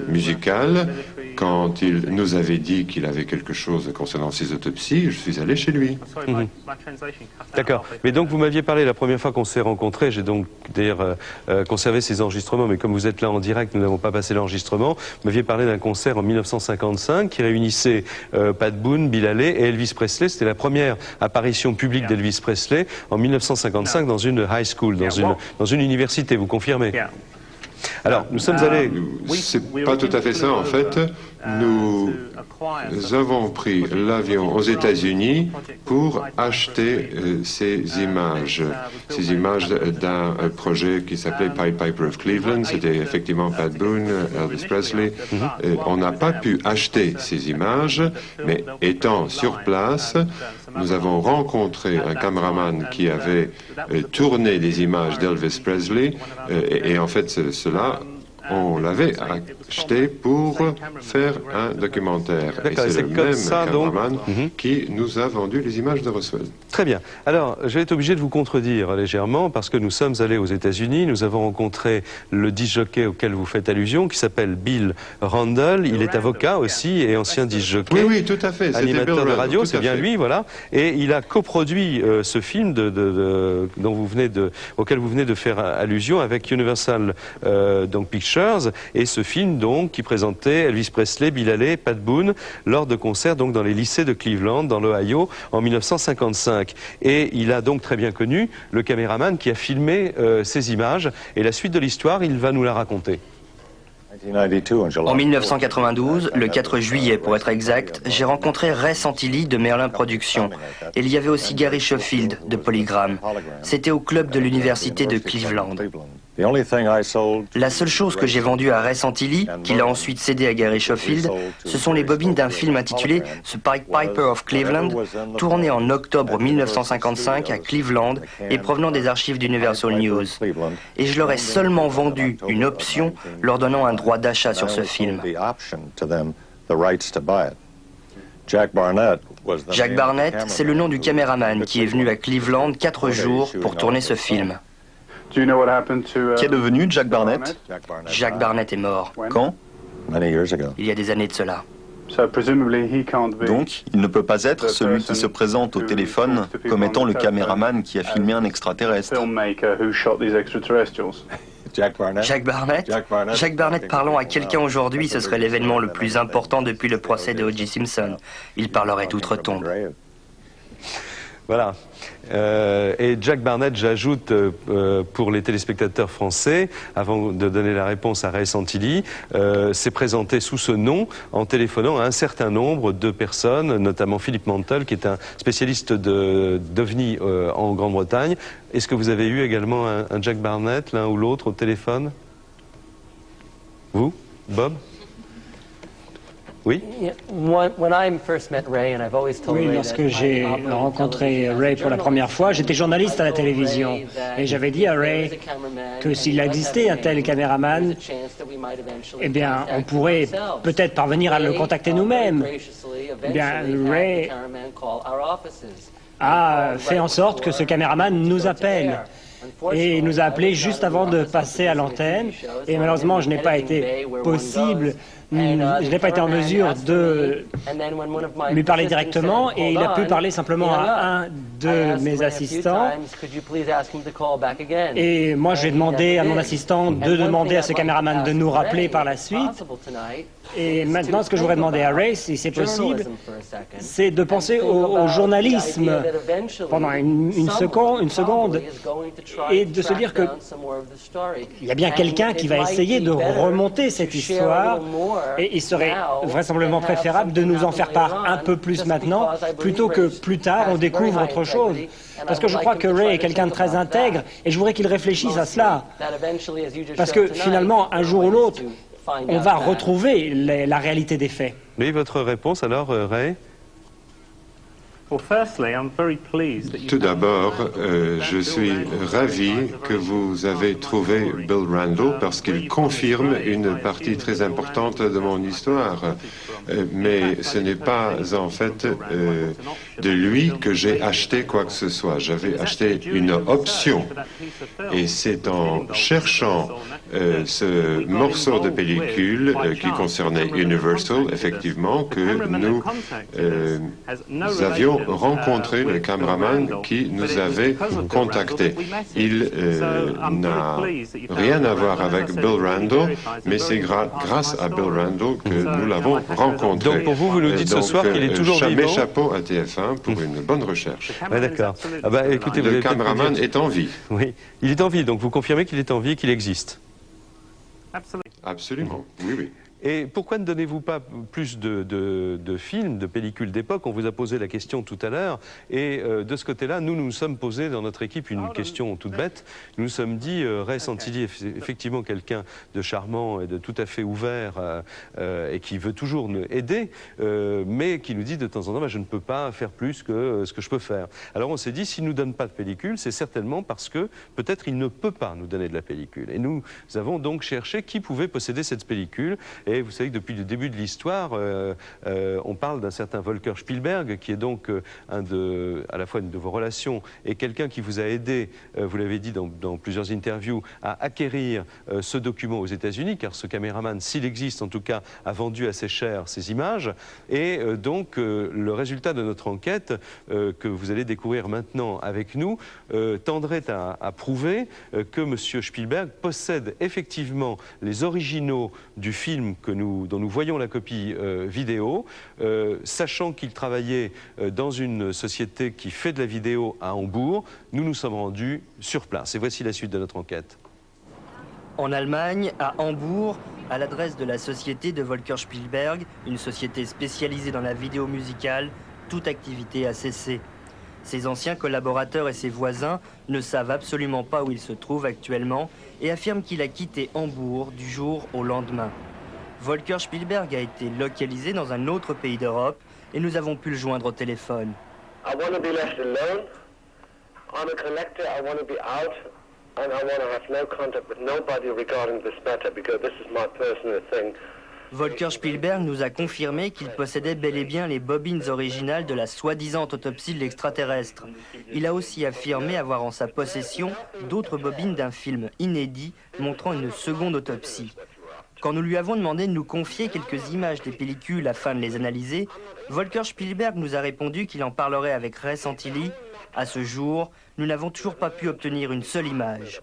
musicales, quand il nous avait dit qu'il avait quelque chose concernant ses autopsies, je suis allé chez lui. D'accord. Mais donc vous m'aviez parlé la première fois qu'on s'est rencontrés, j'ai donc d'ailleurs conservé ces enregistrements, mais comme vous êtes là en direct, nous n'avons pas passé l'enregistrement. Vous m'aviez parlé d'un concert en 1955 qui réunissait Pat Boone, Bill Haley et Elvis Presley. C'était la première apparition publique d'Elvis Presley en 1955 dans une high school, dans une université, vous confirmez? Alors, nous sommes allés... C'est pas tout à fait ça, en fait. Nous avons pris l'avion aux États-Unis pour acheter ces images d'un projet qui s'appelait Pied Piper of Cleveland. C'était effectivement Pat Boone, Elvis Presley. On n'a pas pu acheter ces images, mais étant sur place, nous avons rencontré un caméraman qui avait tourné des images d'Elvis Presley et en fait cela On l'avait acheté pour faire un documentaire. Et c'est le même cameraman qui nous a vendu les images de Roswell. Très bien. Alors, je vais être obligé de vous contredire légèrement parce que nous sommes allés aux États-Unis. Nous avons rencontré le disc-jockey auquel vous faites allusion, qui s'appelle Bill Randle. Il est avocat aussi et ancien disc-jockey. Oui, tout à fait. Animateur de radio, c'est bien lui, voilà. Et il a coproduit ce film auquel vous venez de faire allusion avec Universal donc Pictures, et ce film donc qui présentait Elvis Presley, Bill Haley, Pat Boone lors de concerts donc dans les lycées de Cleveland, dans l'Ohio, en 1955. Et il a donc très bien connu le caméraman qui a filmé ces images. Et la suite de l'histoire, il va nous la raconter. En 1992, le 4 juillet pour être exact, j'ai rencontré Ray Santilli de Merlin Productions. Et il y avait aussi Gary Schofield de Polygram. C'était au club de l'université de Cleveland. La seule chose que j'ai vendue à Ray Santilli, qu'il a ensuite cédé à Gary Schofield, ce sont les bobines d'un film intitulé The Pied Piper of Cleveland, tourné en octobre 1955 à Cleveland et provenant des archives d'Universal News. Et je leur ai seulement vendu une option leur donnant un droit d'achat sur ce film. Jack Barnett, c'est le nom du caméraman qui est venu à Cleveland 4 jours pour tourner ce film. Qu'est devenu Jack Barnett? Jack Barnett est mort. Quand? Il y a des années de cela. Donc, il ne peut pas être celui qui se présente au téléphone comme étant le caméraman qui a filmé un extraterrestre. Jack Barnett? Jack Barnett parlant à quelqu'un aujourd'hui, ce serait l'événement le plus important depuis le procès de O.J. Simpson. Il parlerait d'outre-tombe. Voilà. Et Jack Barnett, j'ajoute pour les téléspectateurs français, avant de donner la réponse à Ray Santilli, s'est présenté sous ce nom en téléphonant à un certain nombre de personnes, notamment Philippe Mantle, qui est un spécialiste d'OVNI en Grande-Bretagne. Est-ce que vous avez eu également un Jack Barnett, l'un ou l'autre, au téléphone? Vous, Bob? Oui. Oui, lorsque j'ai rencontré Ray pour la première fois, j'étais journaliste à la télévision et j'avais dit à Ray que s'il existait un tel caméraman, eh bien, on pourrait peut-être parvenir à le contacter nous-mêmes. Eh bien, Ray a fait en sorte que ce caméraman nous appelle. Et il nous a appelés juste avant de passer à l'antenne. Et malheureusement, je n'ai pas été en mesure de lui parler directement. Et il a pu parler simplement à un de mes assistants. Et moi, je vais demander à mon assistant de demander à ce caméraman de nous rappeler par la suite. Et maintenant, ce que je voudrais demander à Ray, si c'est possible, c'est de penser au journalisme pendant une seconde et de se dire qu'il y a bien quelqu'un qui va essayer de remonter cette histoire et il serait vraisemblablement préférable de nous en faire part un peu plus maintenant plutôt que plus tard on découvre autre chose. Parce que je crois que Ray est quelqu'un de très intègre et je voudrais qu'il réfléchisse à cela. Parce que finalement, un jour ou l'autre, on va retrouver la réalité des faits. Oui, votre réponse alors, Ray? Tout d'abord, je suis ravi que vous avez trouvé Bill Randle parce qu'il confirme une partie très importante de mon histoire. Mais ce n'est pas en fait de lui que j'ai acheté quoi que ce soit. J'avais acheté une option. Et c'est en cherchant ce morceau de pellicule qui concernait Universal, effectivement, que nous avions rencontré le caméraman qui nous avait contactés. Il n'a rien à voir avec Bill Randle, mais c'est grâce à Bill Randle que nous l'avons rencontré. Donc pour vous, vous nous dites ce soir qu'il est toujours vivant. Mes chapeaux à TF1 pour une bonne recherche. Ouais, d'accord. Ah bah, écoutez, le caméraman est en vie. Oui, il est en vie, donc vous confirmez qu'il est en vie et qu'il existe. Absolument, oui, oui. Et pourquoi ne donnez-vous pas plus de films, de pellicules d'époque? On vous a posé la question tout à l'heure, et de ce côté-là, nous nous sommes posé dans notre équipe une question toute bête. Nous nous sommes dit, Ray Santilli est effectivement quelqu'un de charmant et de tout à fait ouvert, et qui veut toujours nous aider, mais qui nous dit de temps en temps, bah, je ne peux pas faire plus que ce que je peux faire. Alors on s'est dit, s'il ne nous donne pas de pellicule, c'est certainement parce que peut-être il ne peut pas nous donner de la pellicule. Et nous avons donc cherché qui pouvait posséder cette pellicule. Et vous savez que depuis le début de l'histoire, on parle d'un certain Volker Spielberg, qui est donc à la fois une de vos relations et quelqu'un qui vous a aidé, vous l'avez dit dans plusieurs interviews, à acquérir ce document aux États-Unis, car ce caméraman, s'il existe en tout cas, a vendu assez cher ces images. Et donc le résultat de notre enquête, que vous allez découvrir maintenant avec nous, tendrait à prouver que M. Spielberg possède effectivement les originaux du film dont nous voyons la copie vidéo, sachant qu'il travaillait dans une société qui fait de la vidéo à Hambourg. Nous nous sommes rendus sur place. Et voici la suite de notre enquête. En Allemagne, à Hambourg, à l'adresse de la société de Volker Spielberg, une société spécialisée dans la vidéo musicale, toute activité a cessé. Ses anciens collaborateurs et ses voisins ne savent absolument pas où il se trouve actuellement et affirment qu'il a quitté Hambourg du jour au lendemain. Volker Spielberg a été localisé dans un autre pays d'Europe et nous avons pu le joindre au téléphone. I want to be left alone. I'm a collector. I want to be out, and I want to have no contact with nobody regarding this matter because this is my personal thing. Volker Spielberg nous a confirmé qu'il possédait bel et bien les bobines originales de la soi-disant autopsie de l'extraterrestre. Il a aussi affirmé avoir en sa possession d'autres bobines d'un film inédit montrant une seconde autopsie. Quand nous lui avons demandé de nous confier quelques images des pellicules afin de les analyser, Volker Spielberg nous a répondu qu'il en parlerait avec Ray Santilli. À ce jour, nous n'avons toujours pas pu obtenir une seule image.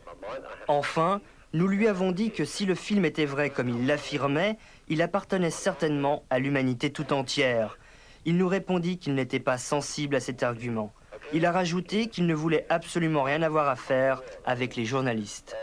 Enfin, nous lui avons dit que si le film était vrai comme il l'affirmait, il appartenait certainement à l'humanité tout entière. Il nous répondit qu'il n'était pas sensible à cet argument. Il a rajouté qu'il ne voulait absolument rien avoir à faire avec les journalistes.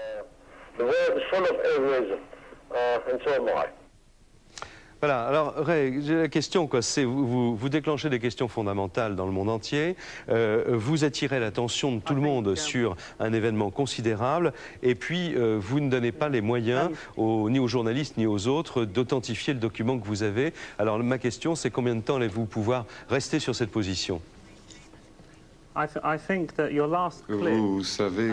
Voilà, alors Ray, j'ai la question, c'est vous déclenchez des questions fondamentales dans le monde entier, vous attirez l'attention de tout le monde sur un événement considérable, et puis vous ne donnez pas les moyens ni aux journalistes ni aux autres d'authentifier le document que vous avez. Alors ma question, c'est combien de temps allez-vous pouvoir rester sur cette position? Vous savez,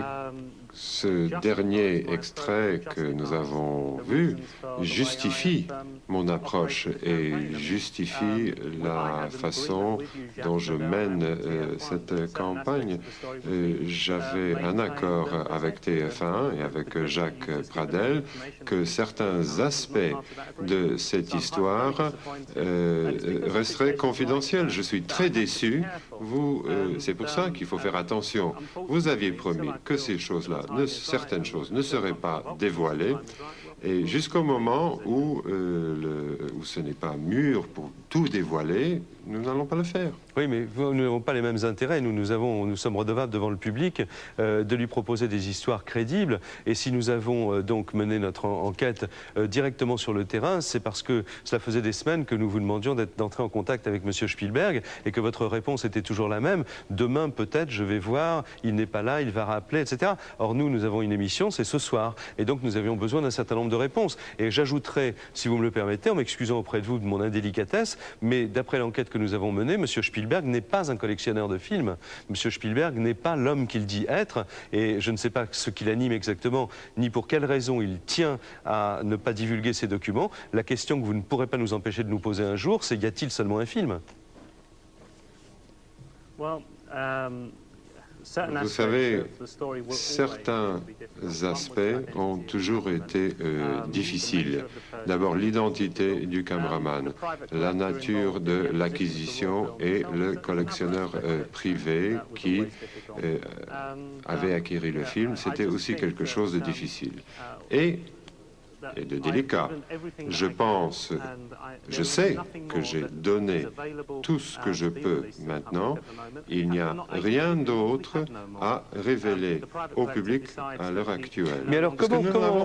ce dernier extrait que nous avons vu justifie mon approche et justifie la façon dont je mène cette campagne. J'avais un accord avec TF1 et avec Jacques Pradel que certains aspects de cette histoire resteraient confidentiels. Je suis très déçu. C'est pour ça qu'il faut faire attention. Vous aviez promis que ces choses-là, certaines choses ne seraient pas dévoilées, et jusqu'au moment où ce n'est pas mûr pour tout dévoiler, nous n'allons pas le faire. Oui, mais nous n'avons pas les mêmes intérêts. Nous sommes redevables devant le public de lui proposer des histoires crédibles. Et si nous avons donc mené notre enquête directement sur le terrain, c'est parce que cela faisait des semaines que nous vous demandions d'entrer en contact avec M. Spielberg et que votre réponse était toujours la même. Demain, peut-être, je vais voir, il n'est pas là, il va rappeler, etc. Or, nous avons une émission, c'est ce soir. Et donc, nous avions besoin d'un certain nombre de réponses. Et j'ajouterai, si vous me le permettez, en m'excusant auprès de vous de mon indélicatesse, mais d'après l'enquête que nous avons menée, M. Spielberg n'est pas un collectionneur de films. M. Spielberg n'est pas l'homme qu'il dit être, et je ne sais pas ce qui l'anime exactement, ni pour quelle raison il tient à ne pas divulguer ces documents. La question que vous ne pourrez pas nous empêcher de nous poser un jour, c'est y a-t-il seulement un film? Vous savez, certains aspects ont toujours été difficiles. D'abord, l'identité du caméraman, la nature de l'acquisition et le collectionneur privé qui avait acquis le film, c'était aussi quelque chose de difficile. Et et de délicat. Je sais que j'ai donné tout ce que je peux maintenant. Il n'y a rien d'autre à révéler au public à l'heure actuelle. Mais alors, comment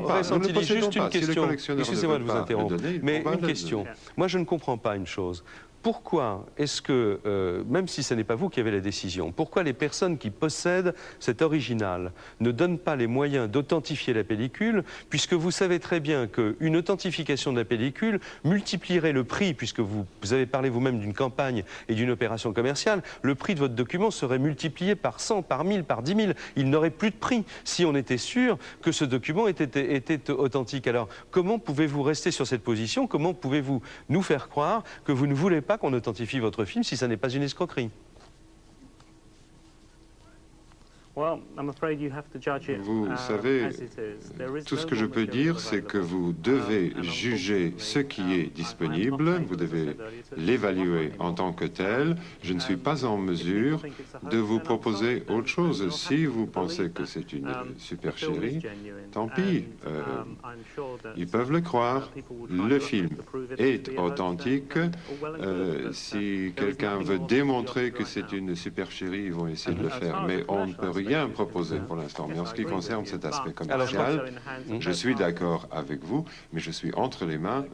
Ray-Santilli, juste une question, excusez-moi de vous interrompre, mais une question. Moi, je ne comprends pas une chose. Pourquoi est-ce que, même si ce n'est pas vous qui avez la décision, pourquoi les personnes qui possèdent cet original ne donnent pas les moyens d'authentifier la pellicule, puisque vous savez très bien qu'une authentification de la pellicule multiplierait le prix, puisque vous avez parlé vous-même d'une campagne et d'une opération commerciale, le prix de votre document serait multiplié par 100, par 1000, par 10 000. Il n'aurait plus de prix si on était sûr que ce document était authentique. Alors, comment pouvez-vous rester sur cette position? Comment pouvez-vous nous faire croire que vous ne voulez pas qu'on authentifie votre film si ça n'est pas une escroquerie? Vous savez, tout ce que je peux dire, c'est que vous devez juger ce qui est disponible, vous devez l'évaluer en tant que tel. Je ne suis pas en mesure de vous proposer autre chose. Si vous pensez que c'est une supercherie, tant pis, ils peuvent le croire. Le film est authentique. Si quelqu'un veut démontrer que c'est une supercherie, ils vont essayer de le faire, mais on ne peut rien proposé pour l'instant. Mais en ce qui concerne cet aspect commercial, je suis d'accord avec vous, mais je suis entre les mains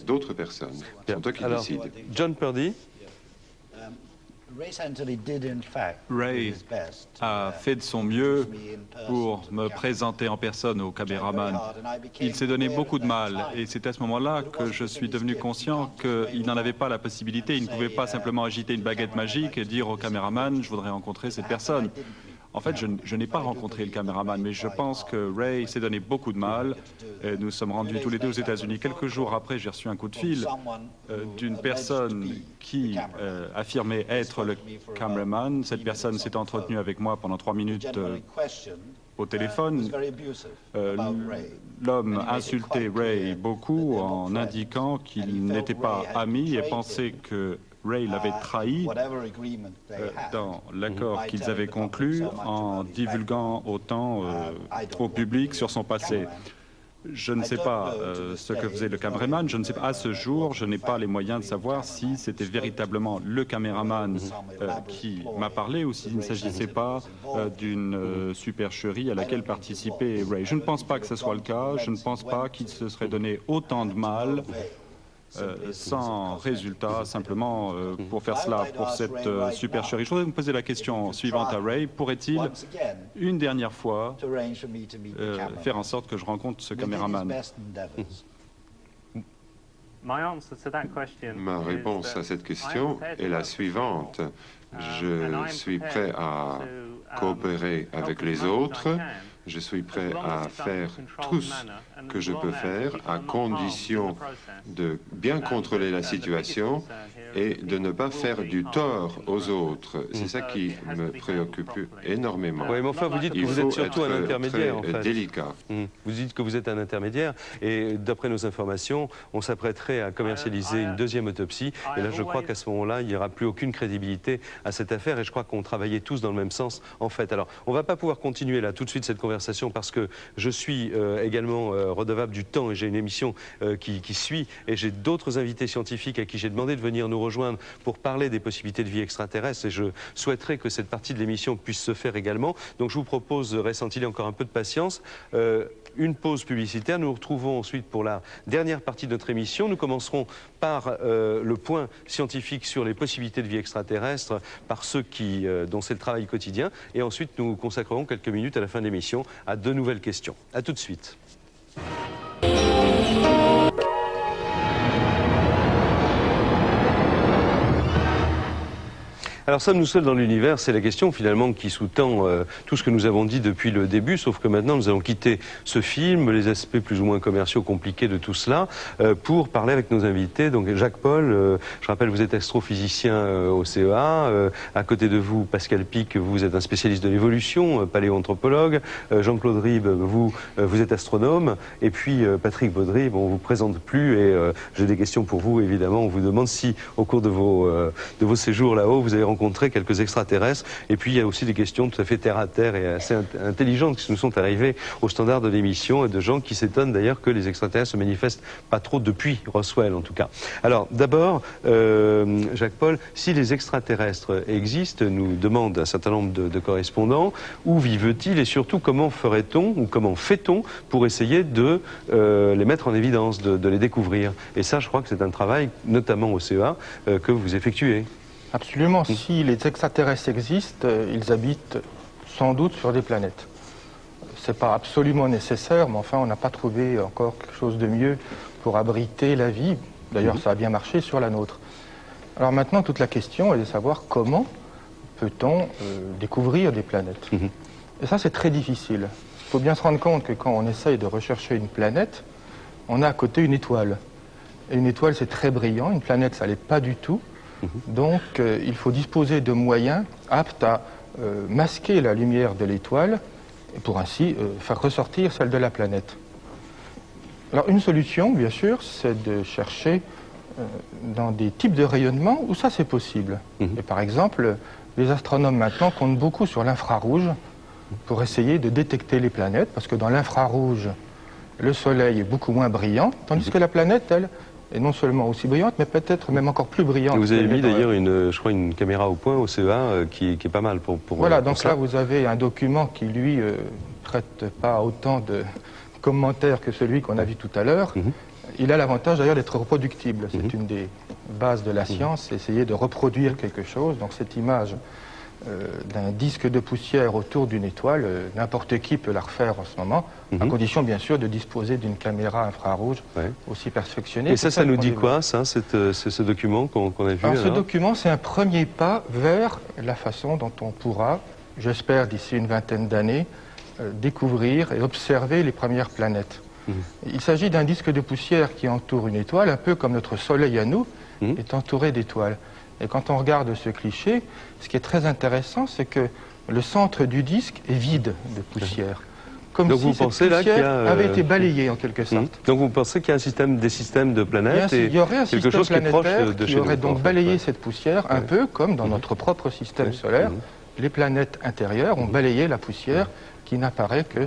d'autres personnes. C'est eux qui décident. John Purdy. Ray a fait de son mieux pour me présenter en personne au caméraman. Il s'est donné beaucoup de mal et c'est à ce moment-là que je suis devenu conscient qu'il n'en avait pas la possibilité. Il ne pouvait pas simplement agiter une baguette magique et dire au caméraman « je voudrais rencontrer cette personne ». En fait, je n'ai pas rencontré le caméraman, mais je pense que Ray s'est donné beaucoup de mal. Et nous sommes rendus tous les deux aux États-Unis. Quelques jours après, j'ai reçu un coup de fil d'une personne qui affirmait être le caméraman. Cette personne s'est entretenue avec moi pendant 3 minutes au téléphone. L'homme insultait Ray beaucoup en indiquant qu'il n'était pas ami et pensait que Ray l'avait trahi dans l'accord qu'ils avaient conclu en divulguant autant au public sur son passé. Je ne sais pas ce que faisait le caméraman, je ne sais pas, à ce jour, je n'ai pas les moyens de savoir si c'était véritablement le caméraman qui m'a parlé ou s'il ne s'agissait pas d'une supercherie à laquelle participait Ray. Je ne pense pas que ce soit le cas, je ne pense pas qu'il se serait donné autant de mal sans résultat, simplement pour faire cela, pour cette supercherie. Je voudrais vous poser la question suivante à Ray. Pourrait-il, une dernière fois, faire en sorte que je rencontre ce caméraman? Ma réponse à cette question est la suivante. Je suis prêt à coopérer avec les autres. Je suis prêt à faire tout ce que je peux faire à condition de bien contrôler la situation et de ne pas faire du tort aux autres. C'est ça qui me préoccupe énormément. Oui, mais enfin, vous dites que vous êtes surtout un intermédiaire, en fait. Délicat. Vous dites que vous êtes un intermédiaire et d'après nos informations, on s'apprêterait à commercialiser une deuxième autopsie. Et là, je crois qu'à ce moment-là, il n'y aura plus aucune crédibilité à cette affaire et je crois qu'on travaillait tous dans le même sens, en fait. Alors, on ne va pas pouvoir continuer là tout de suite cette conversation parce que je suis également redevable du temps et j'ai une émission qui suit et j'ai d'autres invités scientifiques à qui j'ai demandé de venir nous rejoindre pour parler des possibilités de vie extraterrestre et je souhaiterais que cette partie de l'émission puisse se faire également. Donc je vous propose, Ray-Santilli, encore un peu de patience. Une pause publicitaire. Nous nous retrouvons ensuite pour la dernière partie de notre émission. Nous commencerons par le point scientifique sur les possibilités de vie extraterrestre par ceux dont c'est le travail quotidien. Et ensuite, nous consacrerons quelques minutes à la fin de l'émission à de nouvelles questions. À tout de suite. Alors sommes-nous seuls dans l'univers? C'est la question finalement qui sous-tend tout ce que nous avons dit depuis le début, sauf que maintenant nous allons quitter ce film, les aspects plus ou moins commerciaux compliqués de tout cela, pour parler avec nos invités. Donc Jacques Paul, je rappelle vous êtes astrophysicien au CEA, à côté de vous Pascal Pic, vous êtes un spécialiste de l'évolution, paléoanthropologue, Jean-Claude Ribes, vous êtes astronome, et puis Patrick Baudry, bon, on vous présente plus et j'ai des questions pour vous évidemment. On vous demande si au cours de vos séjours là-haut vous avez rencontré rencontré quelques extraterrestres. Et puis il y a aussi des questions tout à fait terre à terre et assez intelligentes qui nous sont arrivées au standard de l'émission, et de gens qui s'étonnent d'ailleurs que les extraterrestres se manifestent pas trop depuis Roswell en tout cas. Alors d'abord, Jacques-Paul, si les extraterrestres existent, nous demandent un certain nombre de correspondants, où vivent-ils et surtout comment ferait-on ou comment fait-on pour essayer de les mettre en évidence, de les découvrir? Et ça, je crois que c'est un travail, notamment au CEA, que vous effectuez. Absolument. Si les extraterrestres existent, ils habitent sans doute sur des planètes. C'est pas absolument nécessaire, mais enfin, on n'a pas trouvé encore quelque chose de mieux pour abriter la vie. D'ailleurs, ça a bien marché sur la nôtre. Alors maintenant, toute la question est de savoir comment peut-on découvrir des planètes. Et ça, c'est très difficile. Il faut bien se rendre compte que quand on essaye de rechercher une planète, on a à côté une étoile. Et une étoile, c'est très brillant. Une planète, ça ne l'est pas du tout. Donc, il faut disposer de moyens aptes à masquer la lumière de l'étoile et pour ainsi faire ressortir celle de la planète. Alors, une solution, bien sûr, c'est de chercher dans des types de rayonnement où ça, c'est possible. Et par exemple, les astronomes maintenant comptent beaucoup sur l'infrarouge pour essayer de détecter les planètes, parce que dans l'infrarouge, le Soleil est beaucoup moins brillant, tandis que la planète, elle, est non seulement aussi brillante, mais peut-être même encore plus brillante. Et vous avez mis d'ailleurs, je crois, une caméra au point au CEA qui est pas mal pour voilà, pour donc ça. Là, vous avez un document qui, lui, prête pas autant de commentaires que celui qu'on a vu tout à l'heure. Il a l'avantage d'ailleurs d'être reproductible. C'est une des bases de la science, essayer de reproduire quelque chose. Donc cette image d'un disque de poussière autour d'une étoile, n'importe qui peut la refaire en ce moment, à condition bien sûr de disposer d'une caméra infrarouge aussi perfectionnée. Et ça nous dit quoi, ça, ce document qu'on a vu? Alors, ce document, c'est un premier pas vers la façon dont on pourra, j'espère d'ici une vingtaine d'années, découvrir et observer les premières planètes. Il s'agit d'un disque de poussière qui entoure une étoile, un peu comme notre Soleil à nous est entouré d'étoiles. Et quand on regarde ce cliché, ce qui est très intéressant, c'est que le centre du disque est vide de poussière. Comme donc si vous cette pensez là poussière qu'il y a, avait été balayée en quelque sorte. Donc vous pensez qu'il y a des systèmes de planètes et il y aurait un quelque système chose qui est proche planétaire de qui chez aurait nous, donc balayé cette poussière, un peu comme dans notre propre système solaire. Les planètes intérieures ont balayé la poussière qui n'apparaît que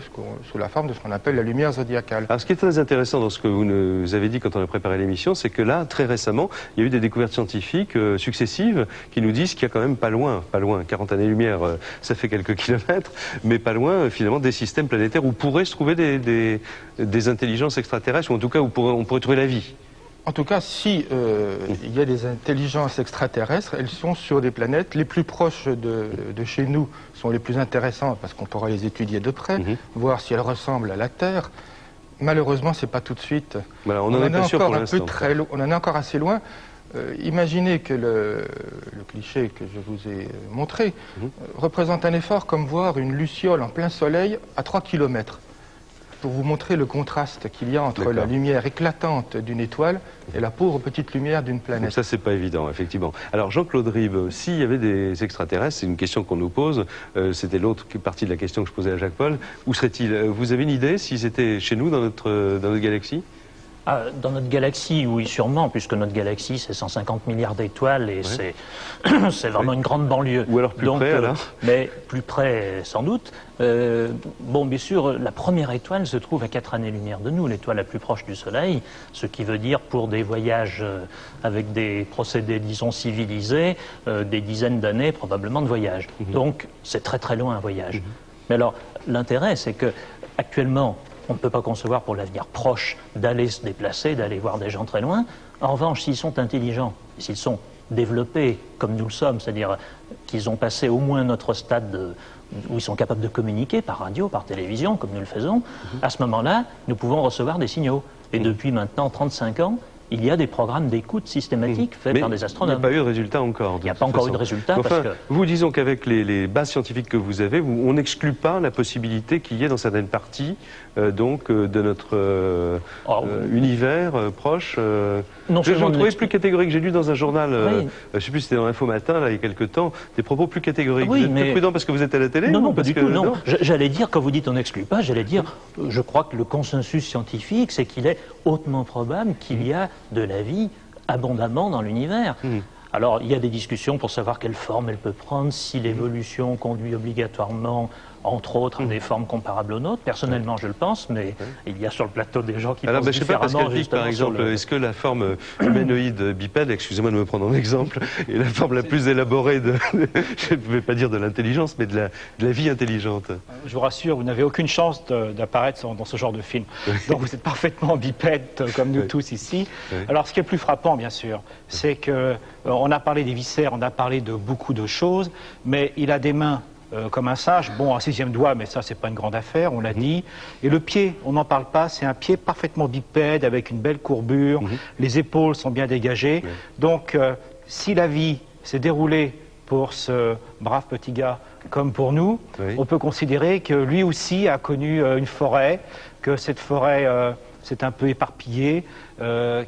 sous la forme de ce qu'on appelle la lumière zodiacale. Alors ce qui est très intéressant dans ce que vous nous avez dit quand on a préparé l'émission, c'est que là, très récemment, il y a eu des découvertes scientifiques successives qui nous disent qu'il y a quand même pas loin, 40 années-lumière, ça fait quelques kilomètres, mais pas loin, finalement, des systèmes planétaires où pourraient se trouver des intelligences extraterrestres, ou en tout cas où on pourrait trouver la vie. En tout cas, si il y a des intelligences extraterrestres, elles sont sur des planètes. Les plus proches de chez nous sont les plus intéressantes parce qu'on pourra les étudier de près, voir si elles ressemblent à la Terre. Malheureusement, c'est pas tout de suite. Voilà, on en est pas sûr pour l'instant. On en est encore assez loin. Imaginez que le cliché que je vous ai montré représente un effort comme voir une luciole en plein soleil à 3 km. Pour vous montrer le contraste qu'il y a entre la lumière éclatante d'une étoile et la pauvre petite lumière d'une planète. Donc ça, c'est pas évident, effectivement. Alors, Jean-Claude Rive, s'il y avait des extraterrestres, c'est une question qu'on nous pose, c'était l'autre partie de la question que je posais à Jacques-Paul, où seraient-ils? Vous avez une idée s'ils étaient chez nous, dans notre galaxie? Dans notre galaxie, oui, sûrement, puisque notre galaxie, c'est 150 milliards d'étoiles et c'est vraiment une grande banlieue. Ou alors plus près, alors mais plus près, sans doute. Bon, bien sûr, la première étoile se trouve à 4 années-lumière de nous, l'étoile la plus proche du Soleil, ce qui veut dire, pour des voyages avec des procédés, disons, civilisés, des dizaines d'années, probablement, de voyage. Donc, c'est très très loin un voyage. Mais alors, l'intérêt, c'est que, actuellement, on ne peut pas concevoir pour l'avenir proche d'aller se déplacer, d'aller voir des gens très loin. En revanche, s'ils sont intelligents, s'ils sont développés comme nous le sommes, c'est-à-dire qu'ils ont passé au moins notre stade où ils sont capables de communiquer par radio, par télévision, comme nous le faisons, à ce moment-là, nous pouvons recevoir des signaux. Et depuis maintenant 35 ans, il y a des programmes d'écoute systématiques faits par des astronomes. Il n'y a pas eu de résultat encore. Il n'y a pas encore eu de résultat. Enfin, parce que... vous, disons qu'avec les bases scientifiques que vous avez, on n'exclut pas la possibilité qu'il y ait dans certaines parties de notre univers proche. Je le trouvais plus catégorique. J'ai lu dans un journal, je ne sais plus si c'était dans l'Info Matin, là, il y a quelques temps, des propos plus catégoriques. Oui, vous êtes plus prudent parce que vous êtes à la télé? Non, pas du tout. Non. J'allais dire, quand vous dites on n'exclut pas, j'allais dire, je crois que le consensus scientifique, c'est qu'il est hautement probable qu'il y a de la vie abondamment dans l'univers. Alors, il y a des discussions pour savoir quelle forme elle peut prendre, si l'évolution conduit obligatoirement, entre autres, à des formes comparables aux nôtres. Personnellement, je le pense, mais il y a sur le plateau des gens qui pensent je sais pas, différemment. Pascal Pic, par exemple, est-ce que la forme humanoïde bipède, excusez-moi de me prendre en exemple, est la forme la plus élaborée de, je ne vais pas dire de l'intelligence, mais de la vie intelligente? Je vous rassure, vous n'avez aucune chance d'apparaître dans ce genre de film. Donc vous êtes parfaitement bipède, comme nous tous ici. Alors ce qui est le plus frappant, bien sûr, c'est que on a parlé des viscères, on a parlé de beaucoup de choses, mais il a des mains comme un singe, bon, un 6e doigt, mais ça, c'est pas une grande affaire, on l'a dit. Et le pied, on n'en parle pas, c'est un pied parfaitement bipède, avec une belle courbure, les épaules sont bien dégagées. Donc, si la vie s'est déroulée pour ce brave petit gars comme pour nous, on peut considérer que lui aussi a connu une forêt, que cette forêt s'est un peu éparpillée,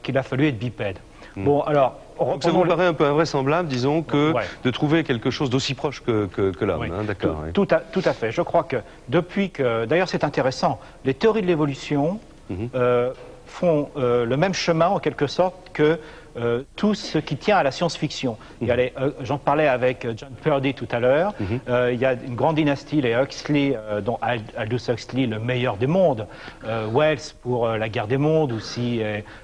qu'il a fallu être bipède. Bon, alors... Donc ça vous paraît un peu invraisemblable, disons, que de trouver quelque chose d'aussi proche que l'homme, hein, d'accord. Tout à fait. Je crois que depuis que... D'ailleurs, c'est intéressant. Les théories de l'évolution font le même chemin, en quelque sorte, que tout ce qui tient à la science-fiction. J'en parlais avec John Purdy tout à l'heure. Il y a une grande dynastie, les Huxley, dont Aldous Huxley, le meilleur des mondes, Wells pour la guerre des mondes, ou si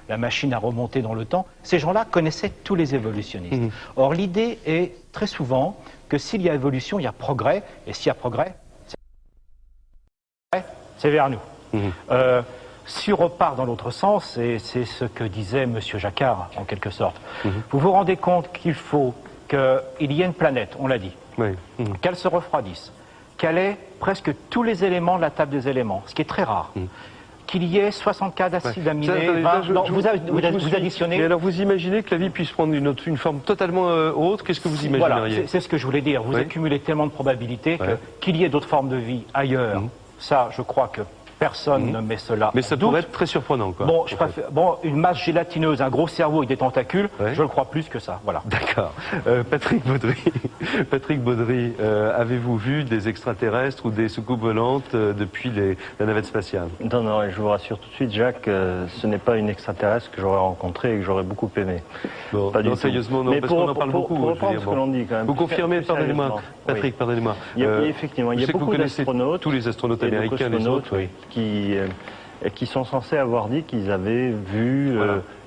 la machine a remonté dans le temps. Ces gens-là connaissaient tous les évolutionnistes. Or, l'idée est très souvent que s'il y a évolution, il y a progrès, et s'il y a progrès, c'est vers nous. Si on repart dans l'autre sens, et c'est ce que disait M. Jacquard, en quelque sorte, vous vous rendez compte qu'il faut qu'il y ait une planète, on l'a dit, qu'elle se refroidisse, qu'elle ait presque tous les éléments de la table des éléments, ce qui est très rare, qu'il y ait 64 acides aminés, vous additionnez... Mais alors vous imaginez que la vie puisse prendre une forme totalement autre, qu'est-ce que vous imagineriez? Voilà, c'est ce que je voulais dire, vous accumulez tellement de probabilités qu'il y ait d'autres formes de vie ailleurs, ça je crois que personne ne met cela. Mais ça pourrait être très surprenant, quoi. Bon, une masse gélatineuse, un gros cerveau avec des tentacules, je le crois plus que ça. Voilà. D'accord. Patrick Baudry, avez-vous vu des extraterrestres ou des soucoupes volantes depuis la navette spatiale? Non, et je vous rassure tout de suite, Jacques, ce n'est pas une extraterrestre que j'aurais rencontrée et que j'aurais beaucoup aimé. Bon, pas sérieusement, non, parce qu'on en parle beaucoup. Pour reprendre ce que l'on dit, quand même. Vous confirmez, pardonnez-moi, Patrick, pardonnez-moi. Effectivement, il y a beaucoup d'astronautes. Tous les astronautes américains, les autres, qui sont censés avoir dit qu'ils avaient vu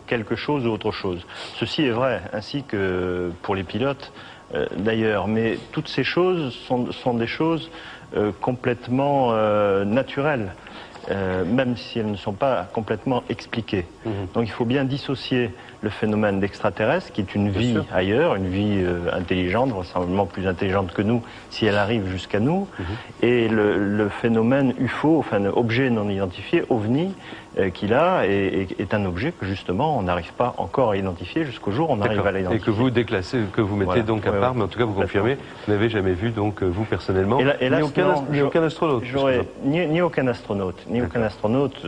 quelque chose ou autre chose. Ceci est vrai, ainsi que pour les pilotes d'ailleurs, mais toutes ces choses sont des choses complètement naturelles, même si elles ne sont pas complètement expliquées. Donc il faut bien dissocier le phénomène d'extraterrestre, qui est une vie ailleurs, une vie intelligente, vraisemblablement plus intelligente que nous, si elle arrive jusqu'à nous, et le phénomène UFO, enfin objet non identifié, OVNI, qu'il a, est un objet que justement on n'arrive pas encore à identifier jusqu'au jour où on arrive à l'identifier. Et que vous déclassez, que vous mettez donc à part, mais en tout cas vous confirmez, vous n'avez jamais vu donc vous personnellement, ni aucun astronaute. Ni aucun astronaute, aucun astronaute.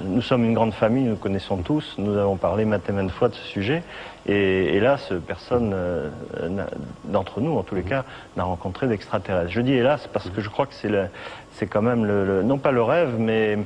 Nous sommes une grande famille, nous connaissons tous, nous avons parlé maintes et maintes fois de ce sujet, et hélas, personne d'entre nous, en tous les cas, n'a rencontré d'extraterrestres. Je dis hélas parce que je crois que c'est quand même, non pas le rêve, mais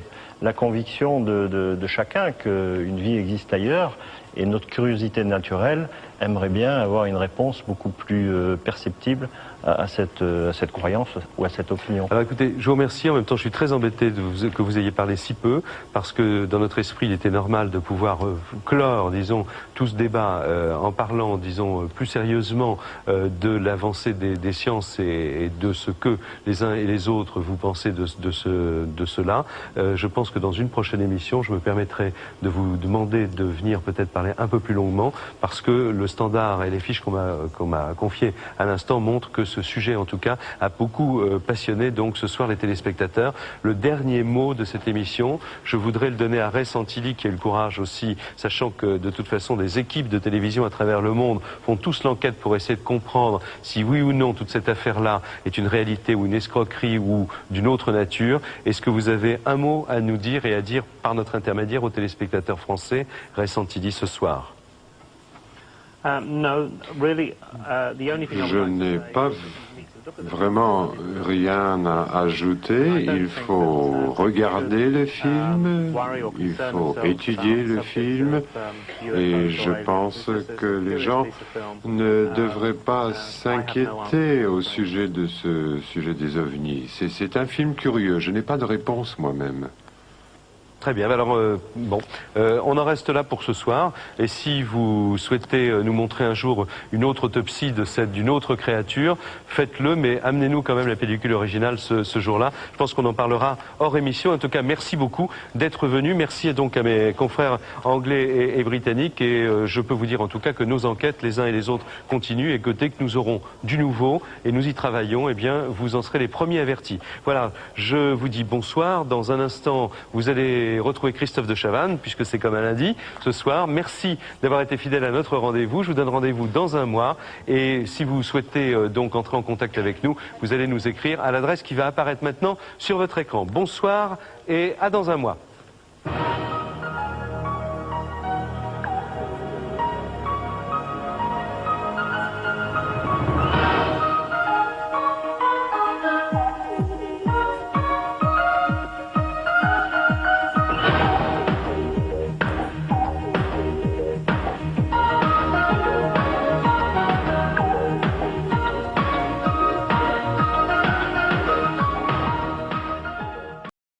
la conviction de chacun qu'une vie existe ailleurs, et notre curiosité naturelle aimerait bien avoir une réponse beaucoup plus perceptible à cette croyance ou à cette opinion. Alors écoutez, je vous remercie. En même temps, je suis très embêté que vous ayez parlé si peu, parce que dans notre esprit, il était normal de pouvoir clore, disons, tout ce débat en parlant, disons, plus sérieusement de l'avancée des sciences et de ce que les uns et les autres vous pensez de cela. Je pense que dans une prochaine émission, je me permettrai de vous demander de venir peut-être parler un peu plus longuement, parce que le standard et les fiches qu'on m'a confiées à l'instant montrent que ce sujet, en tout cas, a beaucoup passionné donc ce soir les téléspectateurs. Le dernier mot de cette émission, je voudrais le donner à Ray Santilli, qui a eu le courage aussi, sachant que de toute façon des équipes de télévision à travers le monde font tous l'enquête pour essayer de comprendre si oui ou non toute cette affaire-là est une réalité ou une escroquerie ou d'une autre nature. Est-ce que vous avez un mot à nous dire et à dire par notre intermédiaire aux téléspectateurs français, Ray Santilli, ce soir? Je n'ai pas vraiment rien à ajouter. Il faut regarder le film, il faut étudier le film, et je pense que les gens ne devraient pas s'inquiéter au sujet de ce sujet des ovnis. C'est un film curieux. Je n'ai pas de réponse moi-même. Très bien, alors on en reste là pour ce soir, et si vous souhaitez nous montrer un jour une autre autopsie d'une autre créature, faites-le, mais amenez-nous quand même la pellicule originale ce jour-là. Je pense qu'on en parlera hors émission. En tout cas, merci beaucoup d'être venu. Merci donc à mes confrères anglais et britanniques, et je peux vous dire en tout cas que nos enquêtes, les uns et les autres, continuent, et que dès que nous aurons du nouveau, et nous y travaillons, eh bien, vous en serez les premiers avertis. Voilà, je vous dis bonsoir. Dans un instant, vous allez retrouver Christophe de Chavannes, puisque c'est comme un lundi ce soir. Merci d'avoir été fidèle à notre rendez-vous. Je vous donne rendez-vous dans un mois, et si vous souhaitez donc entrer en contact avec nous, vous allez nous écrire à l'adresse qui va apparaître maintenant sur votre écran. Bonsoir et à dans un mois.